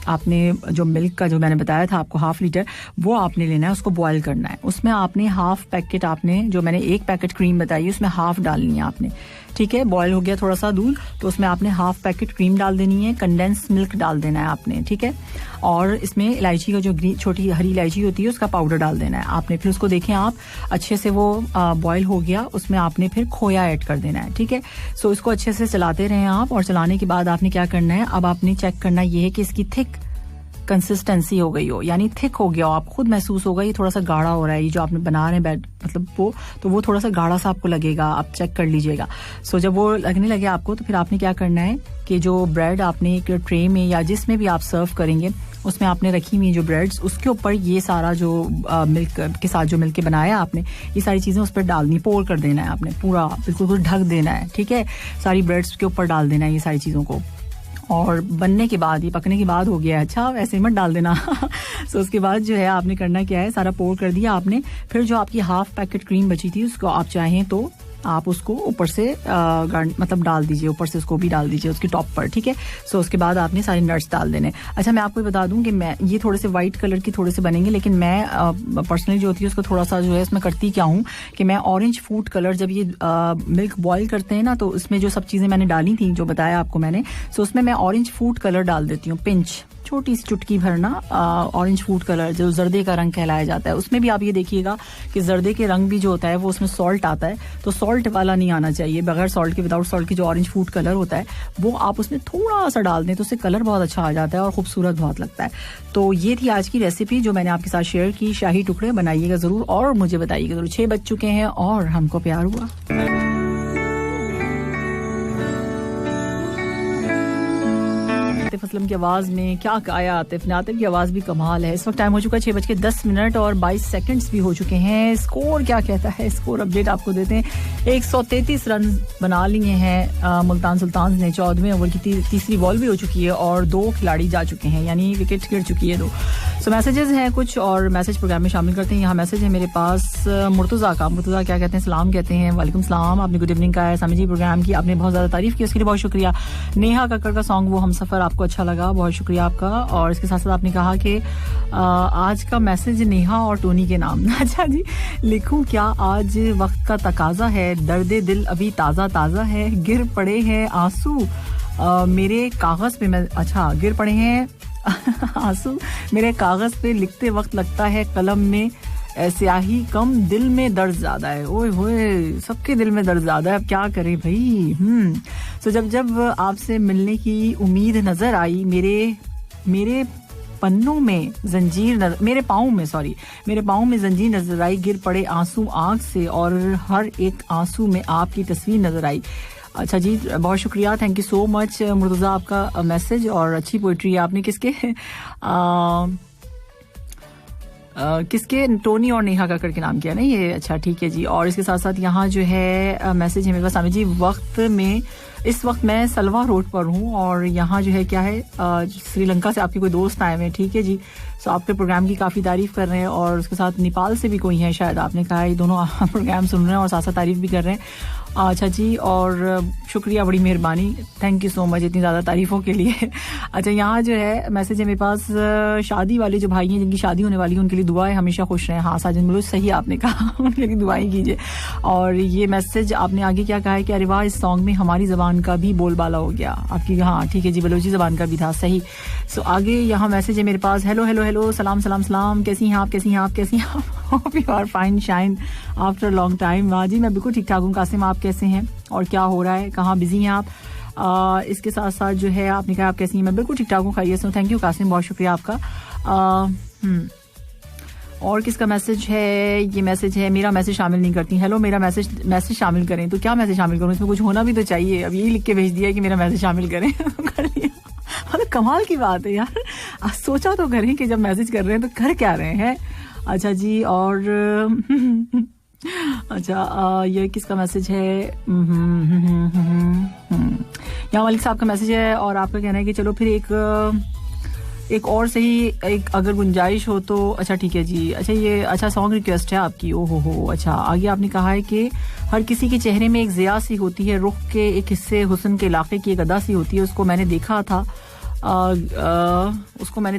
Speaker 1: आपने जो मिल्क का जो मैंने बताया था आपको 1/2 लीटर, वो आपने लेना है, उसको बॉयल करना है। उसमें आपने 1/2 पैकेट, आपने जो मैंने 1 पैकेट क्रीम बताई उसमें 1/2 डालनी है आपने, ठीक है। बॉयल हो गया थोड़ा सा दूध, तो उसमें आपने 1/2 पैकेट क्रीम डाल देनी है, कंडेंस मिल्क डाल देना है आपने, ठीक है। और इसमें इलायची का जो छोटी हरी इलायची होती है उसका पाउडर डाल देना है आपने। फिर उसको देखें आप, अच्छे से वो बॉयल हो गया, उसमें आपने फिर खोया ऐड कर देना है, ठीक है। सो इसको अच्छे से चलाते रहें आप, और चलाने के बाद आपने क्या करना है, अब आपने चेक करना ये है कि इसकी थिक कंसिस्टेंसी हो गई हो, यानी थिक हो गया हो, आप खुद महसूस होगा ये थोड़ा सा गाढ़ा हो रहा है, ये जो आपने बना रहे हैं बैड, मतलब वो, तो वो थोड़ा सा गाढ़ा सा आपको लगेगा, आप चेक कर लीजिएगा। सो जब वो लगने लगे आपको, तो फिर आपने क्या करना है कि जो ब्रेड आपने एक ट्रे में या जिसमें भी आप सर्व करेंगे उसमें आपने रखी हुई जो ब्रेड्स, उसके ऊपर ये सारा जो मिल्क के साथ जो मिल्क के बनाया आपने, ये सारी चीजें उस पर डालनी, पोर कर देना है आपने, पूरा बिल्कुल ढक देना है, ठीक है। सारी ब्रेड्स के ऊपर डाल देना है ये सारी चीजों को, और बनने के बाद, ये पकने के बाद हो गया, अच्छा वैसे मत डाल देना। सो उसके बाद जो है आपने करना क्या है, सारा पोर कर दिया आपने। फिर जो आपकी 1/2 पैकेट क्रीम बची थी उसको आप चाहें तो आप उसको ऊपर से मतलब डाल दीजिए, ऊपर से उसको भी डाल दीजिए उसकी टॉप पर, ठीक है। सो उसके बाद आपने सारे नट्स डाल देने। अच्छा, मैं आपको बता दूं कि मैं ये थोड़े से व्हाइट कलर की थोड़े से बनेंगे, लेकिन मैं पर्सनली जो होती है उसको थोड़ा सा जो है इसमें करती क्या हूँ कि मैं ऑरेंज फूड कलर, जब ये मिल्क बॉयल करते हैं ना, तो उसमें जो सब चीजें मैंने डाली थी, जो बताया आपको मैंने, सो उसमें मैं ऑरेंज फूड कलर डाल देती हूँ, पिंच, छोटी सी चुटकी भरना ऑरेंज फूड कलर, जो जर्दे का रंग कहलाया जाता है। उसमें भी आप ये देखिएगा कि जर्दे के रंग भी जो होता है वो उसमें सॉल्ट आता है, तो सॉल्ट वाला नहीं आना चाहिए, बगैर सॉल्ट के, विदाउट सॉल्ट की जो ऑरेंज फूड कलर होता है वो आप उसमें थोड़ा सा डाल दें तो उससे कलर बहुत अच्छा आ जाता है और खूबसूरत बहुत लगता है। तो ये थी आज की रेसिपी जो मैंने आपके साथ शेयर की। शाही टुकड़े बनाइएगा जरूर और मुझे बताइएगा जरूर। 6 बज चुके हैं और हमको प्यार हुआ। आतिफ असलम की आवाज में क्या गाया आतिफ ने, आतिफ की आवाज भी कमाल है। इस वक्त टाइम हो चुका है 6:10 और 22 सेकंड्स भी हो चुके हैं। स्कोर क्या कहता है, स्कोर अपडेट आपको देते हैं। 133 रन बना लिए हैं मुल्तान सुल्तान ने। 14वें ओवर की तीसरी बॉल भी हो चुकी है और 2 खिलाड़ी जा चुके हैं, यानी विकेट गिर चुकी है 2। सो मैसेजेस हैं कुछ और मैसेज प्रोग्राम में शामिल करते हैं। यहाँ मैसेज है मेरे पास मुर्तजा का। मुर्तजा क्या कहते हैं, सलाम कहते हैं। वालेकुम सलाम, आपने गुड इवनिंग का है सामी जी, प्रोग्राम की आपने बहुत ज्यादा तारीफ की, उसके लिए बहुत शुक्रिया। नेहा कक्कड़ का सॉन्ग वो हम सफर आपको अच्छा लगा, बहुत शुक्रिया आपका। और इसके साथ साथ आपने कहा कि आज का मैसेज नेहा और टोनी के नाम। अच्छा जी, लिखूं क्या, आज वक्त का तकाजा है, दर्दे दिल अभी ताजा ताजा है, गिर पड़े हैं आंसू मेरे कागज पे, मैं अच्छा गिर पड़े हैं आंसू मेरे कागज पे, लिखते वक्त लगता है कलम में स्याही कम, दिल में दर्द ज्यादा है। ओए होए, सबके दिल में दर्द ज्यादा है, अब क्या करें भाई। तो जब आपसे मिलने की उम्मीद नजर आई, मेरे पन्नों में जंजीर मेरे पाँव में जंजीर नजर आई, गिर पड़े आंसू आंख से और हर एक आंसू में आपकी तस्वीर नजर आई। अच्छा जी, बहुत शुक्रिया, thank you so much Murtaza, आपका मैसेज और अच्छी पोइट्री आपने किसके टोनी और नेहा कक्कड़ के नाम किया ना ये। अच्छा ठीक है जी। और इसके साथ साथ यहाँ जो है मैसेज है मेरे पास, सामी जी इस वक्त मैं सलवा रोड पर हूँ और यहाँ जो है क्या है, श्रीलंका से आपके कोई दोस्त आए हुए हैं, ठीक है जी। सो आपके प्रोग्राम की काफ़ी तारीफ कर रहे हैं और उसके साथ नेपाल से भी कोई है शायद, आपने कहा ये दोनों प्रोग्राम सुन रहे हैं और साथ साथ तारीफ भी कर रहे हैं। अच्छा जी, और शुक्रिया, बड़ी मेहरबानी, थैंक यू सो मच इतनी ज़्यादा तारीफों के लिए। अच्छा, यहाँ जो है मैसेज है मेरे पास, शादी वाले जो भाई हैं जिनकी शादी होने वाली है उनके लिए दुआएं, हमेशा खुश रहें। हाँ साजिद मुलूस, सही आपने कहा, उनके लिए दुआएं कीजिए। और ये मैसेज आपने आगे क्या कहा है कि अरे वाह, इस सॉन्ग में हमारी ज़बान का भी बोलबाला हो गया आपकी। हाँ ठीक है जी, बलोची ज़बान का भी था, सही। सो आगे यहाँ मैसेज है मेरे पास, हेलो हेलो हेलो, सलाम सलाम सलाम, कैसी हैं आप, कैसी हैं आप, कैसी हैं आप, hope you are fine shine after long time. वाह जी, मैं बिल्कुल ठीक ठाक हूँ। कासिम, आप कैसे हैं और क्या हो रहा है, कहाँ बिजी हैं आप? इसके साथ साथ जो है आपने कहा आप कैसी हैं, मैं बिल्कुल ठीक ठाक हूँ, खैरियत से। थैंक यू कासिम, बहुत शुक्रिया आपका। और किसका मैसेज है, ये मैसेज है, मेरा मैसेज शामिल नहीं करती। हेलो, मेरा मैसेज शामिल करें, तो क्या मैसेज शामिल करूँ, इसमें कुछ होना भी तो चाहिए। अब यही लिख के भेज दिया है कि मेरा मैसेज शामिल करें। कर लिया, मतलब कमाल की बात है यार, सोचा तो करें कि जब मैसेज कर रहे हैं तो कर क्या रहे हैं। अच्छा जी, और अच्छा ये किसका मैसेज है, यहाँ मलिक साहब का मैसेज है और आपका कहना है कि चलो फिर एक एक और सही एक अगर गुंजाइश हो तो अच्छा ठीक है जी। अच्छा ये अच्छा सॉन्ग रिक्वेस्ट है आपकी। ओ हो अच्छा आगे आपने कहा है कि हर किसी के चेहरे में एक ज़िया सी होती है, रुख के एक हिस्से हुस्न के इलाके की एक अदा सी होती है। उसको मैंने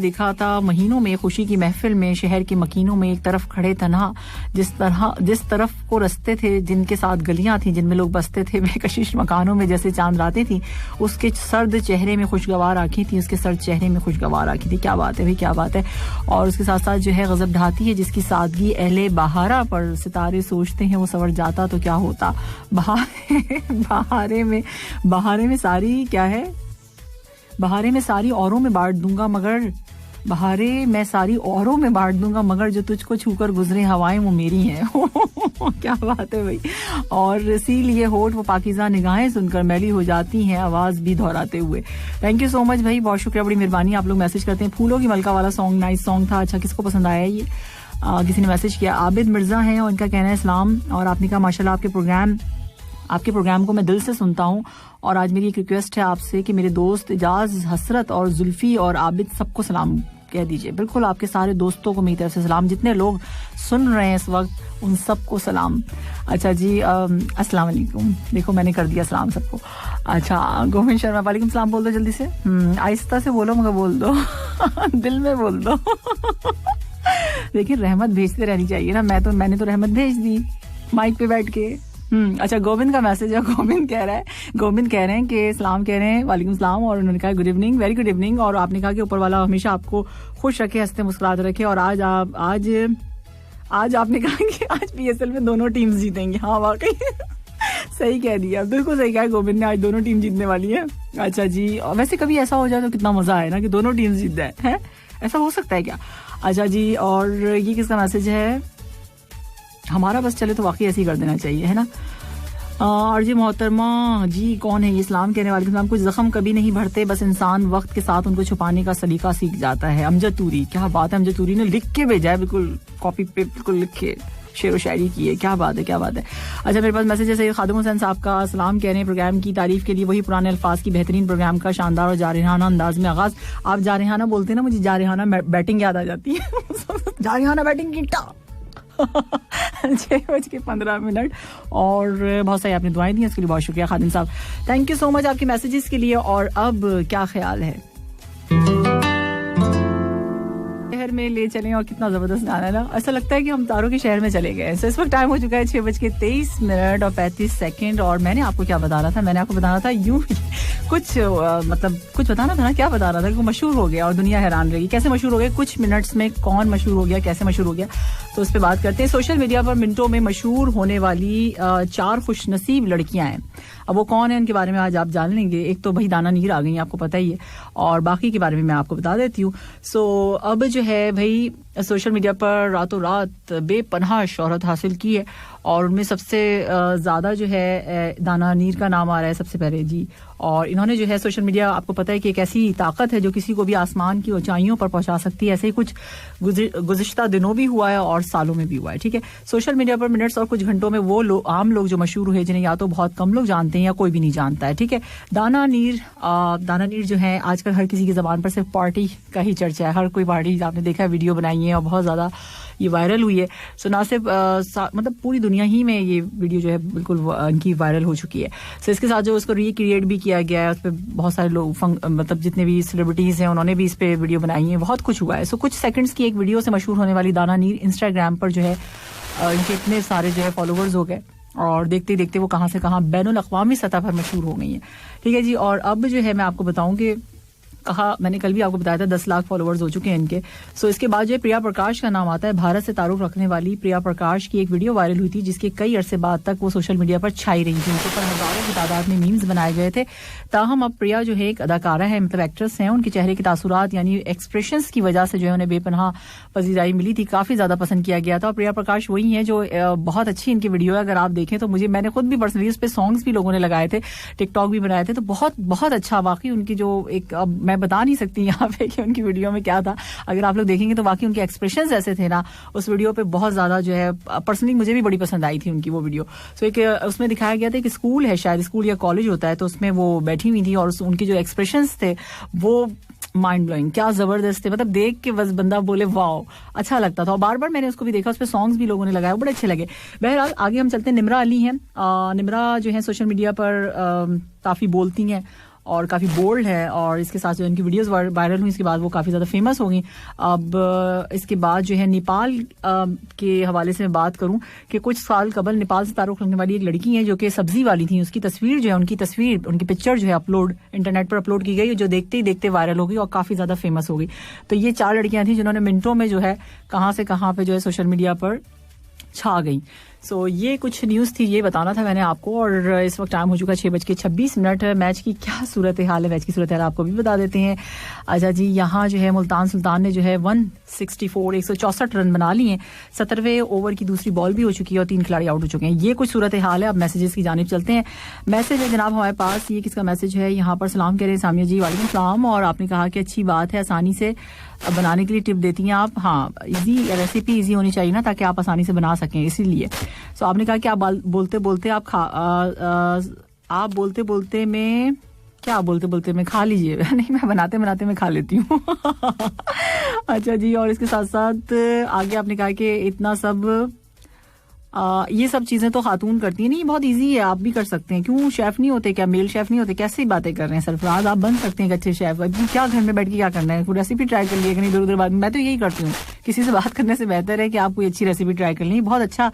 Speaker 1: देखा था महीनों में खुशी की महफिल में, शहर के मकीनों में एक तरफ खड़े तन्हा, जिस तरफ को रस्ते थे जिनके साथ गलियां थी जिनमें लोग बसते थे, बेकशिश मकानों में जैसे चांद रातें थी, उसके सर्द चेहरे में खुशगवार आंखें थी, उसके सर्द चेहरे में खुशगवार आंखें थी। क्या बात है भाई, क्या बात है। और उसके साथ साथ जो है गजब ढाती है जिसकी सादगी अहले बहारा पर सितारे सोचते हैं वो संवर जाता तो क्या होता। बहारे में सारी क्या है, बहारे में सारी औरों में बांट दूंगा मगर जो तुझको छूकर गुजरे हवाएं वो मेरी हैं। क्या बात है भाई। और इसीलिए होठ वो पाकीज़ा निगाहें सुनकर मैली हो जाती हैं आवाज भी दोहराते हुए। थैंक यू सो मच भाई, बहुत शुक्रिया, बड़ी मेहरबानी। आप लोग मैसेज करते हैं। फूलों की मलका वाला सॉन्ग नाइस सॉन्ग था। अच्छा किसको पसंद आया ये? किसी ने मैसेज किया, आबिद मिर्जा हैं और उनका कहना है इस्लाम, और आपने कहा माशाल्लाह आपके प्रोग्राम को मैं दिल से सुनता हूँ और आज मेरी एक रिक्वेस्ट है आपसे कि मेरे दोस्त इजाज, हसरत और जुल्फी और आबिद सबको सलाम कह दीजिए। बिल्कुल आपके सारे दोस्तों को मेरी तरफ से सलाम, जितने लोग सुन रहे हैं इस वक्त उन सबको सलाम। अच्छा जी अस्सलाम वालेकुम, देखो मैंने कर दिया सलाम सबको। अच्छा गोविंद शर्मा, वालेकुम सलाम बोल दो जल्दी से, आहिस्ता से बोलो मगर बोल दो। दिल में बोल दो। देखिए रहमत भेजते रहनी चाहिए ना, मैंने तो रहमत भेज दी माइक पे बैठ के। अच्छा गोविंद का मैसेज है। गोविंद कह रहे हैं कि सलाम कह रहे हैं, वालेकुम सलाम, और उन्होंने कहा good evening, very good evening. और आपने कहा कि ऊपर वाला हमेशा आपको खुश रखे, हंसते मुस्कुराते रखे। और आज आपने कहा कि आज PSL में दोनों टीम्स जीतेंगे। हाँ वाकई सही कह दिया, बिल्कुल सही कहा गोविंद ने, आज दोनों टीम जीतने वाली है। अच्छा जी वैसे कभी ऐसा हो जाए तो कितना मजा आए ना कि दोनों टीम जीत जाए, है ऐसा हो सकता है क्या? अच्छा जी और ये किसका मैसेज है? हमारा बस चले तो वाकई ऐसे ही कर देना चाहिए, है ना। और जी मोहतरमा जी कौन है ये? इस्लाम कहने वाले इस्लाम, कुछ जख्म कभी नहीं भरते, बस इंसान वक्त के साथ उनको छुपाने का सलीका सीख जाता है। अमजद तूरी, क्या बात है, अमजद तूरी ने लिख के भेजा है, बिल्कुल कॉपी पे बिल्कुल लिख के शेर व शायरी की है। क्या बात है, क्या बात है। अच्छा मेरे पास मैसेज है सैयद खादिम हुसैन साहब का, सलाम कह रहे हैं प्रोग्राम की तारीफ के लिए, वही पुराने अल्फाज की बेहतरीन प्रोग्राम का शानदार और जारहाना अंदाज में आगाज। आप जारहाना बोलते हैं ना, मुझे जारहाना बैटिंग याद आ जाती है। जारहाना बैटिंग की 6:15 और बहुत सारी आपने दुआएं दी, इसके लिए बहुत शुक्रिया खादिम साहब, थैंक यू सो मच आपके मैसेजेस के लिए। और अब क्या ख्याल है, शहर में ले चलें, और कितना जबरदस्त गाना है ना, ऐसा लगता है कि हम तारों के शहर में चले गए। इस वक्त टाइम हो चुका है 6:23 और 35 सेकंड। और मैंने आपको क्या बताना था, मैंने आपको बताना था यूं कुछ कुछ बताना था ना, क्या बता रहा था कि मशहूर हो गया और दुनिया हैरान रहेगी। कैसे मशहूर हो गया, कुछ मिनट्स में कौन मशहूर हो गया, कैसे मशहूर हो गया, तो उस पर बात करते हैं। सोशल मीडिया पर मिनटों में मशहूर होने वाली 4 खुशनसीब लड़कियां हैं। अब वो कौन है उनके बारे में आज आप जान लेंगे। एक तो भाई दाना नीर आ गई, आपको पता ही है, और बाकी के बारे में मैं आपको बता देती हूँ। सो अब जो है भाई सोशल मीडिया पर रातों रात बेपनाह शोहरत हासिल की है, और उनमें सबसे ज्यादा जो है दाना नीर का नाम आ रहा है सबसे पहले जी। और इन्होंने जो है सोशल मीडिया, आपको पता है कि एक ऐसी ताकत है जो किसी को भी आसमान की ऊंचाइयों पर पहुंचा सकती है। ऐसे ही कुछ गुज़िश्ता दिनों भी हुआ है और सालों में भी हुआ है, ठीक है। सोशल मीडिया पर मिनट्स और कुछ घंटों में वो आम लोग जो मशहूर हुए, जिन्हें या तो बहुत कम लोग जानते हैं या कोई भी नहीं जानता है, ठीक है। दाना नीर जो है आजकल हर किसी की जबान पर सिर्फ पार्टी का ही चर्चा है। हर कोई पार्टी, आपने देखा है, वीडियो बनाई है और बहुत ज्यादा ये वायरल हुई है। सो ना सिर्फ मतलब पूरी दुनिया ही में ये वीडियो जो है बिल्कुल इनकी वायरल हो चुकी है। सो इसके साथ जो उसको रिक्रिएट भी किया गया है, उस पर बहुत सारे लोग मतलब जितने भी सेलिब्रिटीज हैं उन्होंने भी इस पे वीडियो बनाई है, बहुत कुछ हुआ है। सो कुछ सेकंड्स की एक वीडियो से मशहूर होने वाली दाना नीर इंस्टाग्राम पर जो है इनके इतने सारे जो है फॉलोवर्स हो गए, और देखते देखते वो कहाँ से कहाँ बैनुल अक़वामी सतह पर मशहूर हो गई है, ठीक है जी। और अब जो है मैं आपको बताऊं कि कहा, मैंने कल भी आपको बताया था 10 लाख फॉलोवर्स हो चुके हैं इनके। सो इसके बाद जो प्रिया प्रकाश का नाम आता है। भारत से ताल्लुक रखने वाली प्रिया प्रकाश की एक वीडियो वायरल हुई थी, जिसके कई अरसे बाद तक वो सोशल मीडिया पर छाई रही थी। उनके ऊपर हजारों की तादाद में मीम्स बनाए गए थे। ताहम अब प्रिया जो है एक अदाकारा है, मतलब एक्ट्रेस है, उनके चेहरे के तासुरात यानी एक्सप्रेशंस की वजह से जो है उन्हें बेपनाह पजीराई मिली थी, काफी ज्यादा पसंद किया गया था। और प्रिया प्रकाश वही है जो बहुत अच्छी इनकी वीडियो है, अगर आप देखें तो। मैंने खुद भी पर्सनली उस पर सॉन्ग्स भी लोगों ने लगाए थे, टिकटॉक भी बनाए थे, तो बहुत बहुत अच्छा वाकई उनकी जो एक, अब मैं बता नहीं सकती यहाँ पे कि उनकी वीडियो में क्या था. अगर आप लोग देखेंगे तो वाकई उनके एक्सप्रेशंस ऐसे थे ना उस वीडियो पे, बहुत ज्यादा जो है पर्सनली मुझे भी बड़ी पसंद आई थी उनकी वो वीडियो. सो एक उसमें दिखाया गया था कि स्कूल है, शायद स्कूल या कॉलेज होता है, तो उसमें वो बैठी हुई थी और उनके जो एक्सप्रेशंस थे वो माइंड ब्लोइंग, क्या जबरदस्त थे. मतलब देख के बस बंदा बोले वाओ, अच्छा लगता था. और बार बार मैंने उसको भी देखा, उस पर सॉन्ग्स भी लोगों ने लगाए, वो बड़े अच्छे लगे. बहरहाल आगे हम चलते हैं. निम्रा अली हैं. निम्रा जो है सोशल मीडिया पर काफी बोलती हैं और काफी बोल्ड है, और इसके साथ जो इनकी वीडियोस वायरल हुई इसके बाद वो काफी ज्यादा फेमस हो गई. अब इसके बाद जो है नेपाल के हवाले से मैं बात करूं कि कुछ साल कबल नेपाल से ताल्लुक रखने वाली एक लड़की है जो कि सब्जी वाली थी. उसकी तस्वीर जो है, उनकी पिक्चर जो है इंटरनेट पर अपलोड की गई, जो देखते ही देखते वायरल हो गई और काफी ज्यादा फेमस हो गई. तो ये 4 लड़कियां थी जिन्होंने मिनटों में जो है कहां से कहां पे जो है सोशल मीडिया पर छा गई. सो ये कुछ न्यूज थी, ये बताना था मैंने आपको. और इस वक्त टाइम हो चुका 6:26. मैच की क्या सूरत हाल है, मैच की सूरत हाल आपको भी बता देते हैं. अच्छा जी, यहाँ जो है मुल्तान सुल्तान ने जो है 164 रन बना लिए. 17वें ओवर की दूसरी बॉल भी हो चुकी है और 3 खिलाड़ी आउट हो चुके हैं. ये कुछ सूरत हाल है. अब मैसेजेस की जानिब चलते हैं. मैसेज है जनाब हमारे पास, ये किसका मैसेज है, यहाँ पर सलाम कह रहे हैं सामिया जी. वालेकुम सलाम. और आपने कहा कि अच्छी बात है, आसानी से बनाने के लिए टिप देती हैं आप. हाँ, इजी रेसिपी इजी होनी चाहिए ना, ताकि आप आसानी से बना सकें, इसीलिए. सो आपने कहा कि आप बोलते बोलते मैं खा लीजिए. नहीं, मैं बनाते बनाते मैं खा लेती हूँ. अच्छा जी, और इसके साथ साथ आगे आपने कहा कि इतना सब ये सब चीजें तो खातून करती है. नहीं, बहुत इजी है, आप भी कर सकते हैं. क्यों शेफ नहीं होते क्या, मेल शेफ नहीं होते? कैसी बातें कर रहे हैं सरफराज, आप बन सकते हैं एक अच्छे शेफ. क्या घर में बैठ के क्या करना है, कोई रेसिपी ट्राई कर लिया, इधर उधर बात. मैं तो यही करती हूँ, किसी से बात करने से बेहतर है कि आप कोई अच्छी रेसिपी ट्राई कर ली. बहुत अच्छा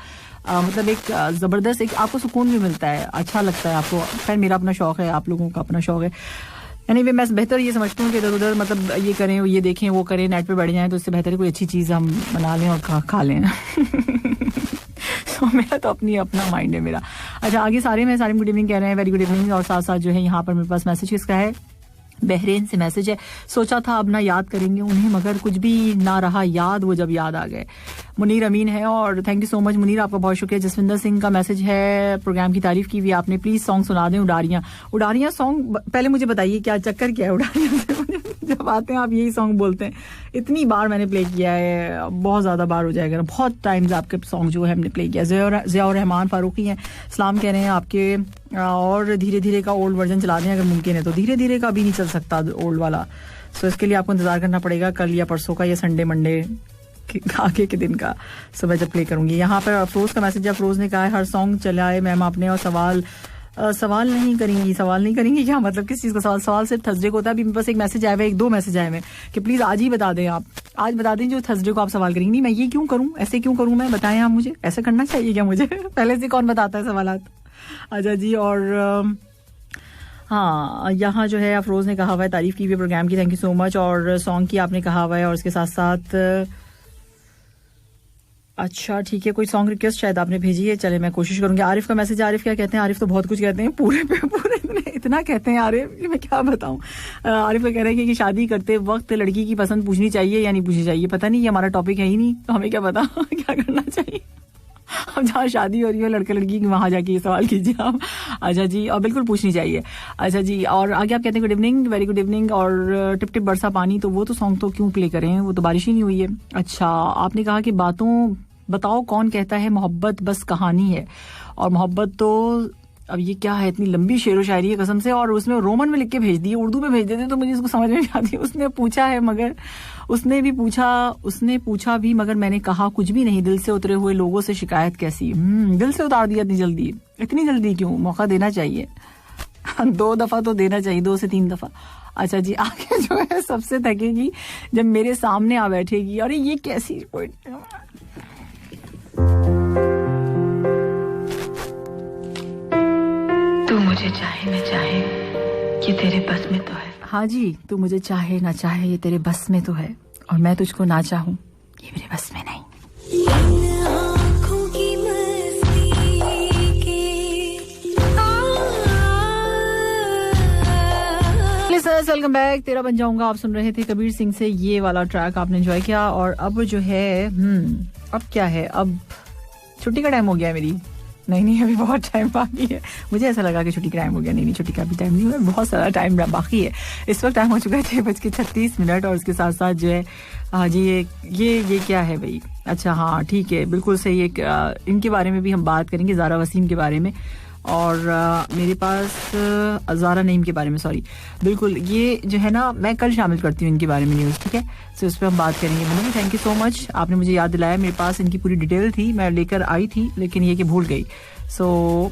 Speaker 1: मतलब एक जबरदस्त, एक आपको सुकून भी मिलता है, अच्छा लगता है आपको. खैर मेरा अपना शौक है, आप लोगों का अपना शौक है. Anyway, मैं बेहतर ये समझती हूँ कि इधर उधर मतलब ये करें, ये देखें, वो करें, नेट पे बैठ जाएं, तो इससे बेहतर है कोई अच्छी चीज हम बना लें और खा लें. तो मेरा तो अपना माइंड है मेरा. अच्छा, आगे सारे गुड इवनिंग कह रहे हैं, वेरी गुड इवनिंग. और साथ साथ जो है यहाँ पर मेरे पास मैसेज किसका है, बहरीन से मैसेज है. सोचा था अब ना याद करेंगे उन्हें, मगर कुछ भी ना रहा याद, वो जब याद आ गए. मुनीर अमीन है, और thank you so much Munir, आपका बहुत शुक्रिया. जसविंदर सिंह का मैसेज है, प्रोग्राम की तारीफ की हुई आपने, प्लीज सॉन्ग सुना दें. उडारियां सॉन्ग, पहले मुझे बताइए क्या चक्कर क्या है उडारियां से. जब आते हैं आप यही सॉन्ग बोलते हैं. इतनी बार मैंने प्ले किया है, बहुत ज्यादा बार हो जाएगा, बहुत टाइम्स आपके सॉन्ग जो है हमने प्ले किया. ज़िया रहमान फारूकी हैं, सलाम कह रहे हैं आपके. और धीरे धीरे का ओल्ड वर्जन चला दें अगर मुमकिन है तो. धीरे धीरे का भी नहीं चल सकता ओल्ड वाला, सो इसके लिए आपको इंतजार करना पड़ेगा कल या परसों का, या संडे मंडे आगे के दिन का सुबह जब प्ले करूंगी. यहाँ पर अफरोज का मैसेज है. अफरोज ने कहा है हर सॉन्ग चलाए मैम आपने, और सवाल नहीं करेंगी क्या मतलब, किस चीज का सवाल सिर्फ थर्सडे को होता है. अभी मेरे पास एक मैसेज आया हुआ है, 1-2 मैसेज आए हुए कि प्लीज आज ही बता दें, आप आज बता दें जो थर्सडे को आप सवाल करेंगी. नहीं, मैं ये क्यों करूं, ऐसे क्यों करूं मैं, बताएं आप मुझे, ऐसा करना चाहिए क्या मुझे? पहले से कौन बताता है सवालात. अच्छा जी, और हाँ, यहाँ जो है अफरोज ने कहा हुआ है, तारीफ की हुई प्रोग्राम की, थैंक यू सो मच. और सॉन्ग की आपने कहा हुआ है, और इसके साथ साथ अच्छा ठीक है, कोई सॉन्ग रिक्वेस्ट शायद आपने भेजी है, चले मैं कोशिश करूंगी. आरिफ का मैसेज, आरिफ क्या कहते हैं, आरिफ तो बहुत कुछ कहते हैं, पूरे इतना कहते हैं आरिफ, मैं क्या बताऊं. आरिफ का कह रहे हैं कि शादी करते वक्त लड़की की पसंद पूछनी चाहिए या नहीं पूछनी चाहिए. पता नहीं, ये हमारा टॉपिक है ही नहीं, तो हमें क्या पता क्या करना चाहिए. अब जहाँ शादी हो रही है लड़के लड़की की, वहां जाके ये सवाल कीजिए आप. अच्छा जी, और बिल्कुल पूछनी चाहिए. अच्छा जी, और आगे आप कहते हैं good evening, very good evening. और टिप टिप बरसा पानी, तो वो तो सॉन्ग तो क्यों प्ले करें, वो तो बारिश ही नहीं हुई है. अच्छा, आपने कहा कि बताओ कौन कहता है मोहब्बत बस कहानी है. और मोहब्बत तो अब ये क्या है, इतनी लंबी शेरो शायरी है कसम से, और उसमें रोमन में लिख के भेज दिए, उर्दू में भेज देते तो मुझे इसको समझ में नहीं आती. उसने पूछा भी मगर मैंने कहा कुछ भी नहीं. दिल से उतरे हुए लोगों से शिकायत कैसी. दिल से उतार दिया इतनी जल्दी क्यों, मौका देना चाहिए. 2 दफा तो देना चाहिए, 2 से 3 दफा. अच्छा जी, आगे जो है सबसे थकेगी जब मेरे सामने आ बैठेगी. अरे ये कैसी
Speaker 5: तू मुझे चाहे न चाहे ये तेरे बस में तो है.
Speaker 1: हाँ जी, तू मुझे चाहे ना चाहे ये तेरे बस में तो है, और मैं तुझको ना चाहूं ये मेरे बस में नहीं. वेलकम बैक, तेरा बन जाऊंगा. आप सुन रहे थे कबीर सिंह से ये वाला ट्रैक, आपने एंजॉय किया. और अब जो है अब क्या है, अब छुट्टी का टाइम हो गया है मेरी. नहीं अभी बहुत टाइम बाकी है. मुझे ऐसा लगा कि छुट्टी का टाइम हो गया. नहीं छुट्टी का भी टाइम नहीं हुआ, बहुत सारा टाइम बाकी है. इस वक्त टाइम हो चुका है 6:36 और उसके साथ साथ जो है हाँ जी ये क्या है भाई. अच्छा हाँ ठीक है बिल्कुल सही. एक इनके बारे में भी हम बात करेंगे, ज़ारा वसीम के बारे में और मेरे पास ज़ारा नईम के बारे में. सॉरी बिल्कुल ये जो है ना मैं कल शामिल करती हूँ इनके बारे में न्यूज़. ठीक है सो इस पर हम बात करेंगे. मैंने थैंक यू सो मच, आपने मुझे याद दिलाया. मेरे पास इनकी पूरी डिटेल थी, मैं लेकर आई थी लेकिन ये कि भूल गई. सो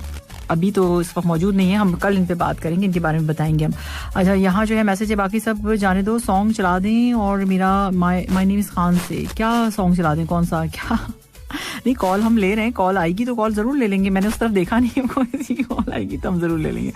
Speaker 1: अभी तो इस वक्त मौजूद नहीं है, हम कल इन पे बात करेंगे, इनके बारे में बताएंगे हम. अच्छा यहाँ जो है मैसेज है, बाकी सब जाने दो. सॉन्ग चला दें और मेरा माय नेम इज़ खान से क्या सॉन्ग चला दें, कौन सा क्या. नहीं कॉल हम ले रहे हैं, कॉल आएगी तो कॉल ज़रूर ले लेंगे. मैंने उस तरफ देखा नहीं है, कोई सी कॉल आएगी तो हम ज़रूर ले लेंगे.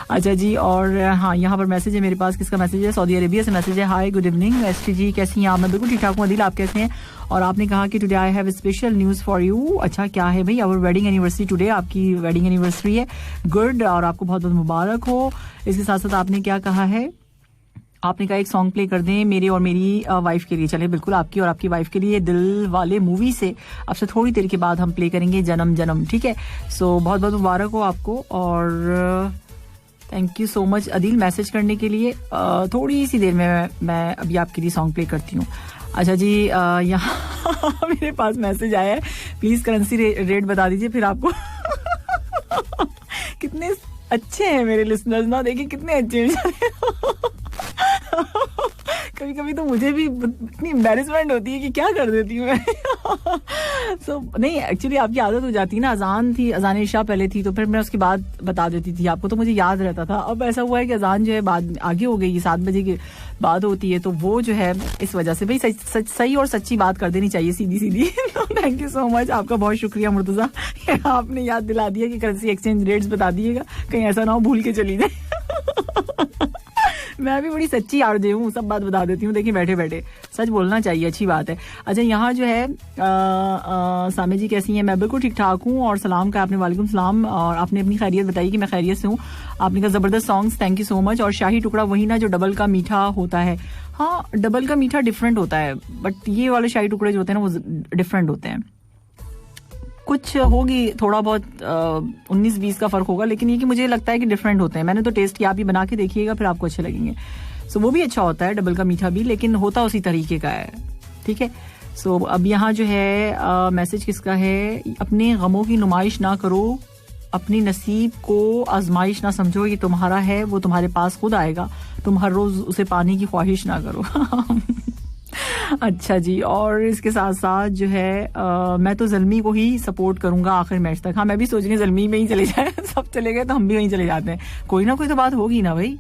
Speaker 1: अच्छा जी और हाँ यहाँ पर मैसेज है मेरे पास. किसका मैसेज है? सऊदी अरेबिया से मैसेज है. हाय गुड इवनिंग एसटी जी, कैसी हैं आप? मैं बिल्कुल ठीक ठाक हूँ. अदिल आप कैसे हैं? और आपने कहा कि today I have special news for you. अच्छा क्या है भाई? आवर वेडिंग एनिवर्सरी टुडे, आपकी वेडिंग एनिवर्सरी है. गुड, और आपको बहुत बहुत मुबारक हो. इसके साथ साथ आपने क्या कहा है? आपने कहा एक सॉन्ग प्ले कर दें मेरे और मेरी वाइफ के लिए. चले बिल्कुल आपकी और आपकी वाइफ के लिए दिल वाले मूवी से अब से थोड़ी देर के बाद हम प्ले करेंगे जन्म जन्म. ठीक है सो बहुत बहुत मुबारक हो आपको और thank you so much Adil message करने के लिए. थोड़ी सी देर में मैं अभी आपके लिए सॉन्ग प्ले करती हूँ. अच्छा जी यहाँ मेरे पास मैसेज आया है, प्लीज करेंसी रेट बता दीजिए. फिर आपको कितने अच्छे हैं मेरे लिसनर्स ना, देखिए कितने अच्छे हैं. कभी कभी तो मुझे भी इतनी एम्बैरेसमेंट होती है कि क्या कर देती हूँ मैं. सो नहीं एक्चुअली आपकी आदत हो जाती है ना. अजान इशा पहले थी तो फिर मैं उसके बाद बता देती थी आपको, तो मुझे याद रहता था. अब ऐसा हुआ है कि अजान जो है बाद आगे हो गई, 7 बजे की बात होती है, तो वो जो है इस वजह से भाई सही और सच्ची बात कर देनी चाहिए, सीधी सीधी. थैंक यू सो मच, आपका बहुत शुक्रिया मुर्तजा, आपने याद दिला दिया कि करेंसी एक्सचेंज रेट्स बता दिएगा, कहीं ऐसा ना हो भूल के चली जाए. मैं भी बड़ी सच्ची आरजे हूँ, सब बात बता देती हूँ. देखिए बैठे बैठे सच बोलना चाहिए, अच्छी बात है. अच्छा यहाँ जो है सामे जी कैसी हैं? मैं बिल्कुल ठीक ठाक हूँ. और सलाम का आपने, वालेकुम सलाम. और आपने अपनी खैरियत बताई कि मैं खैरियत से हूँ. आपने कहा जबरदस्त songs, thank you so much. और शाही टुकड़ा वही ना जो डबल का मीठा होता है? हाँ डबल का मीठा डिफरेंट होता है, बट ये वाले शाही टुकड़े जो होते हैं ना वो डिफरेंट होते हैं. कुछ होगी थोड़ा बहुत 19-20 का फर्क होगा, लेकिन ये कि मुझे लगता है कि डिफरेंट होते हैं. मैंने तो टेस्ट किया, आप भी बना के देखिएगा फिर आपको अच्छे लगेंगे. सो वो भी अच्छा होता है डबल का मीठा भी, लेकिन होता उसी तरीके का है. ठीक है सो अब यहाँ जो है मैसेज किसका है? अपने गमों की नुमाइश ना करो, अपनी नसीब को आजमाइश ना समझो, ये तुम्हारा है वो तुम्हारे पास खुद आएगा, तुम हर रोज उसे पाने की ख्वाहिश ना करो. अच्छा जी और इसके साथ साथ जो है मैं तो ज़ल्मी को ही सपोर्ट करूंगा आखिर मैच तक. हाँ मैं भी सोच रही हूँ ज़ल्मी में ही चले जाए. सब चले गए तो हम भी वहीं चले जाते हैं, कोई ना कोई तो बात होगी ना भाई.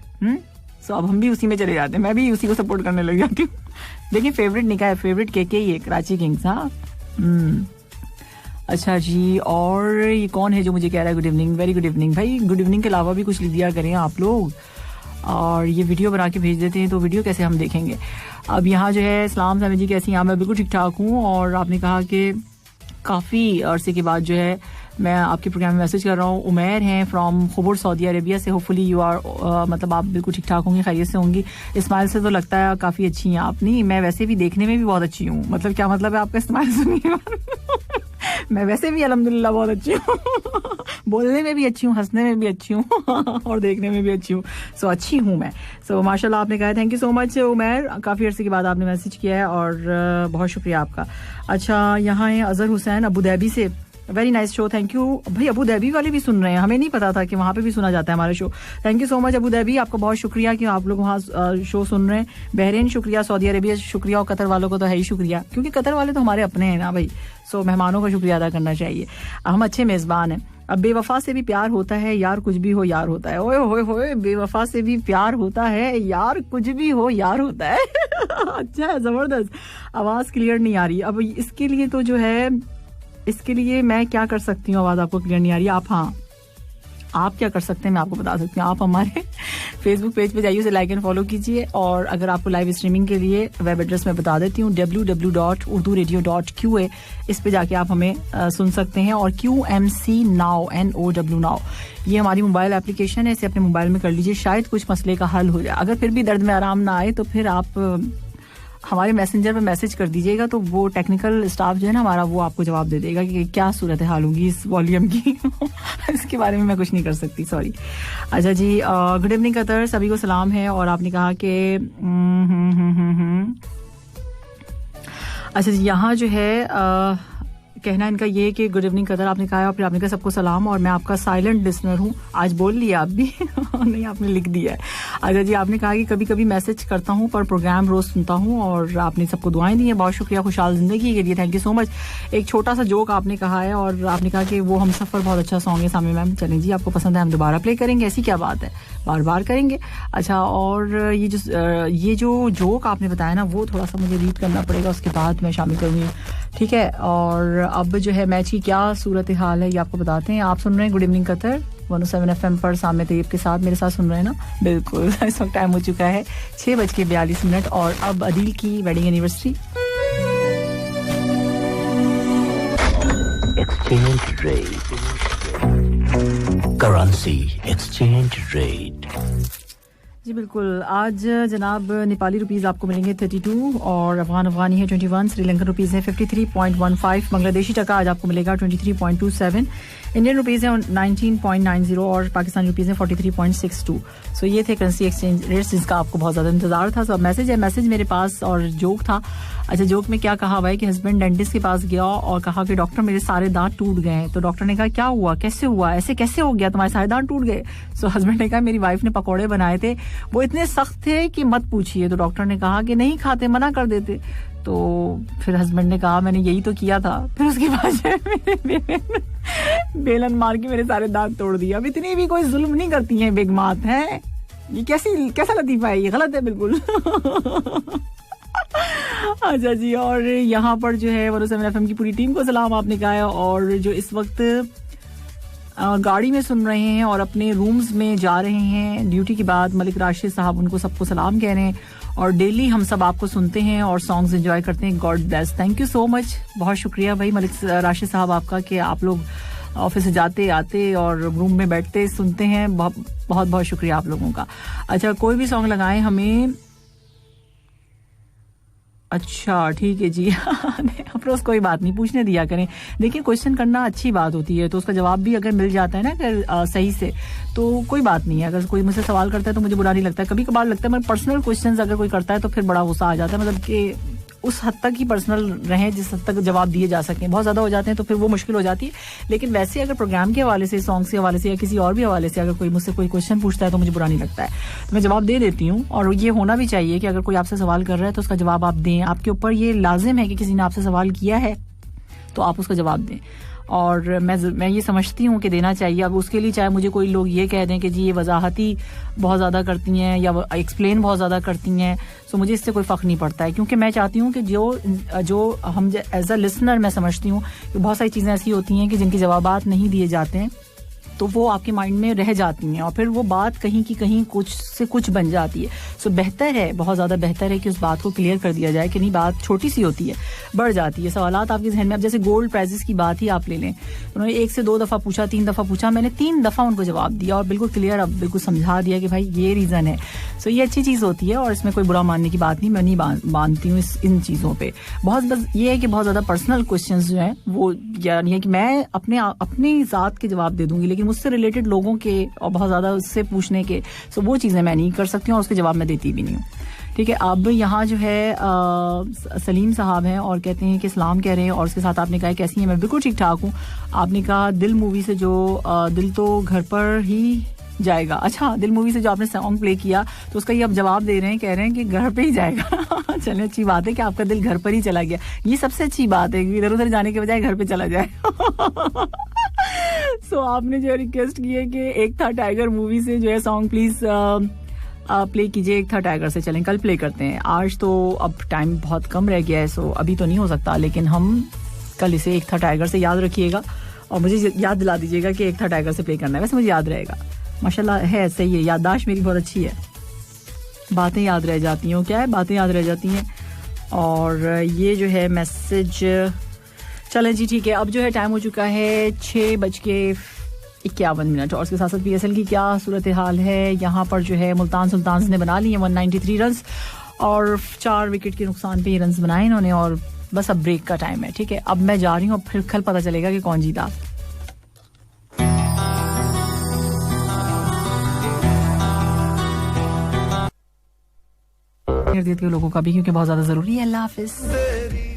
Speaker 1: सो अब हम भी उसी में चले जाते हैं, मैं भी उसी को सपोर्ट करने लग जाती हूँ. देखिए फेवरेट निकाह है, फेवरेट के ही है कराची किंग्स. हाँ अच्छा जी और ये कौन है जो मुझे कह रहा है good evening? Very good evening भाई. गुड इवनिंग के अलावा भी कुछ लिख दिया करें आप लोग, और ये वीडियो बना के भेज देते हैं तो वीडियो कैसे हम देखेंगे. अब यहाँ जो है सलाम सामी जी कैसी हैं? मैं बिल्कुल ठीक ठाक हूँ. और आपने कहा कि काफ़ी अरसे के बाद जो है मैं आपके प्रोग्राम में मैसेज कर रहा हूँ. उमैर हैं फ्रॉम खुबुर सऊदी अरेबिया से. होपफुली यू आर मतलब आप बिल्कुल ठीक ठाक होंगी, खैरियत से होंगी. इस्माइल से तो लगता है काफ़ी अच्छी हैं आप. नहीं मैं वैसे भी देखने में भी बहुत अच्छी हूँ. मतलब क्या मतलब है आपका? इस्माइल सुनिए. मैं वैसे भी अल्हम्दुलिल्लाह बहुत अच्छी हूँ. बोलने में भी अच्छी हूँ, हंसने में भी अच्छी हूँ और देखने में भी अच्छी हूँ. सो अच्छी हूँ मैं. सो माशाल्लाह आपने कहा. Thank you so much Umair, काफ़ी अर्से के बाद आपने मैसेज किया है और बहुत शुक्रिया आपका. अच्छा यहाँ है अजहर हुसैन अबू धाबी से. Very nice show, thank you भाई. अबू धाबी वाले भी सुन रहे हैं, हमें नहीं पता था कि वहाँ पे भी सुना जाता है हमारा show. Thank you so much Abu Dhabi, आपका बहुत शुक्रिया कि आप लोग वहाँ शो सुन रहे हैं. बहरीन शुक्रिया, सऊदी अरेबिया शुक्रिया, और कतर वालों को तो है ही शुक्रिया, क्योंकि कतर वाले तो हमारे अपने हैं ना भाई. सो मेहमानों का शुक्रिया अदा करना चाहिए, हम अच्छे मेज़बान हैं. अब बेवफा से भी प्यार होता है यार, कुछ भी हो यार होता है. ओए होए होए, बेवफा से भी प्यार होता है यार, कुछ भी हो यार होता है. अच्छा है, जबरदस्त. आवाज़ क्लियर नहीं आ रही. अब इसके लिए तो जो है, इसके लिए मैं क्या कर सकती हूँ? आवाज़ आपको क्लियर नहीं आ रही. आप हाँ आप क्या कर सकते हैं मैं आपको बता सकती हूँ. आप हमारे फेसबुक पेज पे जाइए, उसे लाइक एंड फॉलो कीजिए. और अगर आपको लाइव स्ट्रीमिंग के लिए वेब एड्रेस मैं बता देती हूँ, www.urduradio.qa. इस पे जाके आप हमें सुन सकते हैं. और QMC Now NOW Now ये हमारी मोबाइल एप्लीकेशन है, इसे अपने मोबाइल में कर लीजिए, शायद कुछ मसले का हल हो जाए. अगर फिर भी दर्द में आराम ना आए तो फिर आप हमारे मैसेंजर पे मैसेज कर दीजिएगा, तो वो टेक्निकल स्टाफ जो है ना हमारा, वो आपको जवाब दे देगा कि क्या सूरत हाल होगी इस वॉल्यूम की। इसके बारे में मैं कुछ नहीं कर सकती, सॉरी। अच्छा जी, गुड इवनिंग कतर, सभी को सलाम है। और आपने कहा कि अच्छा जी, यहाँ जो है कहना इनका ये कि गुड इवनिंग कदर आपने कहा, और फिर आपने कहा सबको सलाम और मैं आपका साइलेंट लिसनर हूँ। आज बोल लिया आप भी नहीं, आपने लिख दिया है। अच्छा जी, आपने कहा कि कभी कभी मैसेज करता हूँ पर प्रोग्राम रोज सुनता हूँ, और आपने सबको दुआएं दी हैं, बहुत शुक्रिया खुशहाल जिंदगी के लिए, थैंक यू सो मच। एक छोटा सा जोक आपने कहा है, और आपने कहा कि वो हम सफ़र बहुत अच्छा सॉन्ग है सामी मैम। चलें जी, आपको पसंद है, हम दोबारा प्ले करेंगे, ऐसी क्या बात है, बार बार करेंगे। अच्छा, और ये जो जोक आपने बताया ना, वो थोड़ा सा मुझे रीड करना पड़ेगा, उसके बाद मैं शामिल करूँगी, ठीक है। और अब जो है मैच की क्या सूरत हाल है ये आपको बताते हैं। आप सुन रहे हैं गुड इवनिंग कतर 107 FM पर सामने तैयब के साथ, मेरे साथ सुन रहे हैं ना, बिल्कुल। इस वक्त टाइम हो चुका है 6:42, और अब अदील की wedding anniversary.
Speaker 3: Exchange rate, currency exchange rate.
Speaker 1: जी बिल्कुल, आज जनाब नेपाली रुपीस आपको मिलेंगे 32, और अफगानी है 21, श्रीलंकन रुपीस है 53.15, बांग्लादेशी टका आज आपको मिलेगा 23.27, इंडियन रुपीस है 19.90, और पाकिस्तानी रुपीस है 43.62। सो ये थे करेंसी एक्सचेंज रेट्स जिसका आपको बहुत ज़्यादा इंतजार था। सो अब मैसेज है, मैसेज मेरे पास, और जोक था। अच्छा, जोक में क्या कहा हुआ है कि हस्बैंड डेंटिस्ट के पास गया और कहा कि डॉक्टर मेरे सारे दांत टूट गए हैं। तो डॉक्टर ने कहा क्या हुआ, कैसे हुआ, ऐसे कैसे हो गया, तुम्हारे सारे दांत टूट गए। सो हस्बैंड ने कहा मेरी वाइफ ने पकौड़े बनाए थे, वो इतने सख्त थे कि मत पूछिए। तो डॉक्टर ने कहा कि नहीं खाते, मना कर देते। तो फिर हस्बैंड ने कहा मैंने यही तो किया था। फिर उसके बाद बेलन मार के मेरे सारे दांत तोड़ दिए। अब इतनी भी कोई जुल्म नहीं करती हैं बेगमात हैं। ये कैसा लतीफा है, ये गलत है बिल्कुल। अच्छा जी, और यहाँ पर जो है 107 FM की पूरी टीम को सलाम आपने कहा है, और जो इस वक्त गाड़ी में सुन रहे हैं और अपने रूम्स में जा रहे हैं ड्यूटी के बाद, मलिक राशिद साहब, उनको सबको सलाम कह रहे हैं। और डेली हम सब आपको सुनते हैं और सॉन्ग्स एंजॉय करते हैं, God bless, thank you so much, बहुत शुक्रिया भाई मलिक राशिद साहब आपका कि आप लोग ऑफिस से जाते आते और रूम में बैठते सुनते हैं, बहुत बहुत शुक्रिया आप लोगों का। अच्छा, कोई भी सॉन्ग लगाएं हमें। अच्छा ठीक है जी। अफरोज कोई बात नहीं, पूछने दिया करें। देखिए, क्वेश्चन करना अच्छी बात होती है, तो उसका जवाब भी अगर मिल जाता है ना अगर सही से, तो कोई बात नहीं है। अगर कोई मुझसे सवाल करता है तो मुझे बुरा नहीं लगता है। कभी कभार लगता है मैं पर्सनल क्वेश्चंस अगर कोई करता है तो फिर बड़ा गुस्सा आ जाता है, मतलब कि उस हद तक ही पर्सनल रहें जिस हद तक जवाब दिए जा सकें। बहुत ज्यादा हो जाते हैं तो फिर वो मुश्किल हो जाती है। लेकिन वैसे अगर प्रोग्राम के हवाले से, सॉन्ग्स के हवाले से या किसी और भी हवाले से अगर कोई मुझसे कोई क्वेश्चन पूछता है तो मुझे बुरा नहीं लगता है, तो मैं जवाब दे देती हूँ। और ये होना भी चाहिए कि अगर कोई आपसे सवाल कर रहा है तो उसका जवाब आप दें। आपके ऊपर ये लाजिम है कि किसी ने आपसे सवाल किया है तो आप उसका जवाब दें, और मैं ये समझती हूँ कि देना चाहिए। अब उसके लिए चाहे मुझे कोई लोग ये कह दें कि जी ये वजाहती बहुत ज़्यादा करती हैं या एक्सप्लेन बहुत ज़्यादा करती हैं, सो मुझे इससे कोई फ़र्क नहीं पड़ता है, क्योंकि मैं चाहती हूँ कि जो हम एज अ लिसनर मैं समझती हूँ कि बहुत सारी चीज़ें ऐसी होती हैं कि जिनके जवाबात नहीं दिए जाते हैं तो वो आपके माइंड में रह जाती हैं और फिर वो बात कहीं की कहीं कुछ से कुछ बन जाती है। सो बेहतर है, बहुत ज़्यादा बेहतर है कि उस बात को क्लियर कर दिया जाए कि नहीं, बात छोटी सी होती है, बढ़ जाती है। सवालात आपके जहन में, अब जैसे गोल्ड प्राइजेस की बात ही आप ले लें, उन्होंने 1 से 2 दफ़ा पूछा, 3 दफ़ा पूछा, मैंने 3 दफ़ा उनको जवाब दिया और बिल्कुल क्लियर, अब बिल्कुल समझा दिया कि भाई ये रीज़न है। सो ये अच्छी चीज़ होती है और इसमें कोई बुरा मानने की बात नहीं, मैं नहीं मानती हूँ इन चीज़ों पर। बस ये है कि बहुत ज़्यादा पर्सनल क्वेश्चन जो हैं वो यानी है कि मैं अपनी ज़ात के जवाब दे दूंगी, लेकिन मुझसे रिलेटेड लोगों के और बहुत ज्यादा उससे पूछने के, सो वो चीजें मैं नहीं कर सकती हूँ और उसके जवाब मैं देती भी नहीं हूँ। ठीक है, अब यहाँ जो है सलीम साहब हैं और कहते हैं कि सलाम कह रहे हैं, और उसके साथ आपने कहा कैसी हैं, मैं बिल्कुल ठीक ठाक हूँ। आपने कहा दिल मूवी से जो दिल तो घर पर ही जाएगा। अच्छा, दिल मूवी से जो आपने सॉन्ग प्ले किया तो उसका ये अब जवाब दे रहे हैं, कह रहे हैं कि घर पे ही जाएगा। चलिए, अच्छी बात है कि आपका दिल घर पर ही चला गया, ये सबसे अच्छी बात है कि इधर उधर जाने के बजाय घर पे चला जाए। सो आपने जो रिक्वेस्ट की है कि एक था टाइगर मूवी से जो है सॉन्ग प्लीज प्ले कीजिए, एक था टाइगर से। चलें कल प्ले करते हैं, आज तो अब टाइम बहुत कम रह गया है, सो अभी तो नहीं हो सकता, लेकिन हम कल इसे एक था टाइगर से याद रखिएगा और मुझे याद दिला दीजिएगा कि एक था टाइगर से प्ले करना है। वैसे मुझे याद रहेगा, माशाल्लाह है, सही है, याददाश्त मेरी बहुत अच्छी है, बातें याद रह जाती हैं। क्या है, बातें याद रह जाती हैं। और ये जो है मैसेज, चलें जी ठीक है, अब जो है टाइम हो चुका है 6:51 और उसके साथ साथ PSL की क्या सूरत हाल है। यहाँ पर जो है मुल्तान सुल्तान्स ने बना ली है 193 रन और 4 विकेट के नुकसान पे ये रन्स बनाए इन्होंने और बस अब ब्रेक का टाइम है. ठीक है, अब मैं जा रही हूँ, फिर कल पता चलेगा कि कौन जीता. लोगों का भी, क्योंकि बहुत ज्यादा जरूरी है. अल्लाह हाफिज.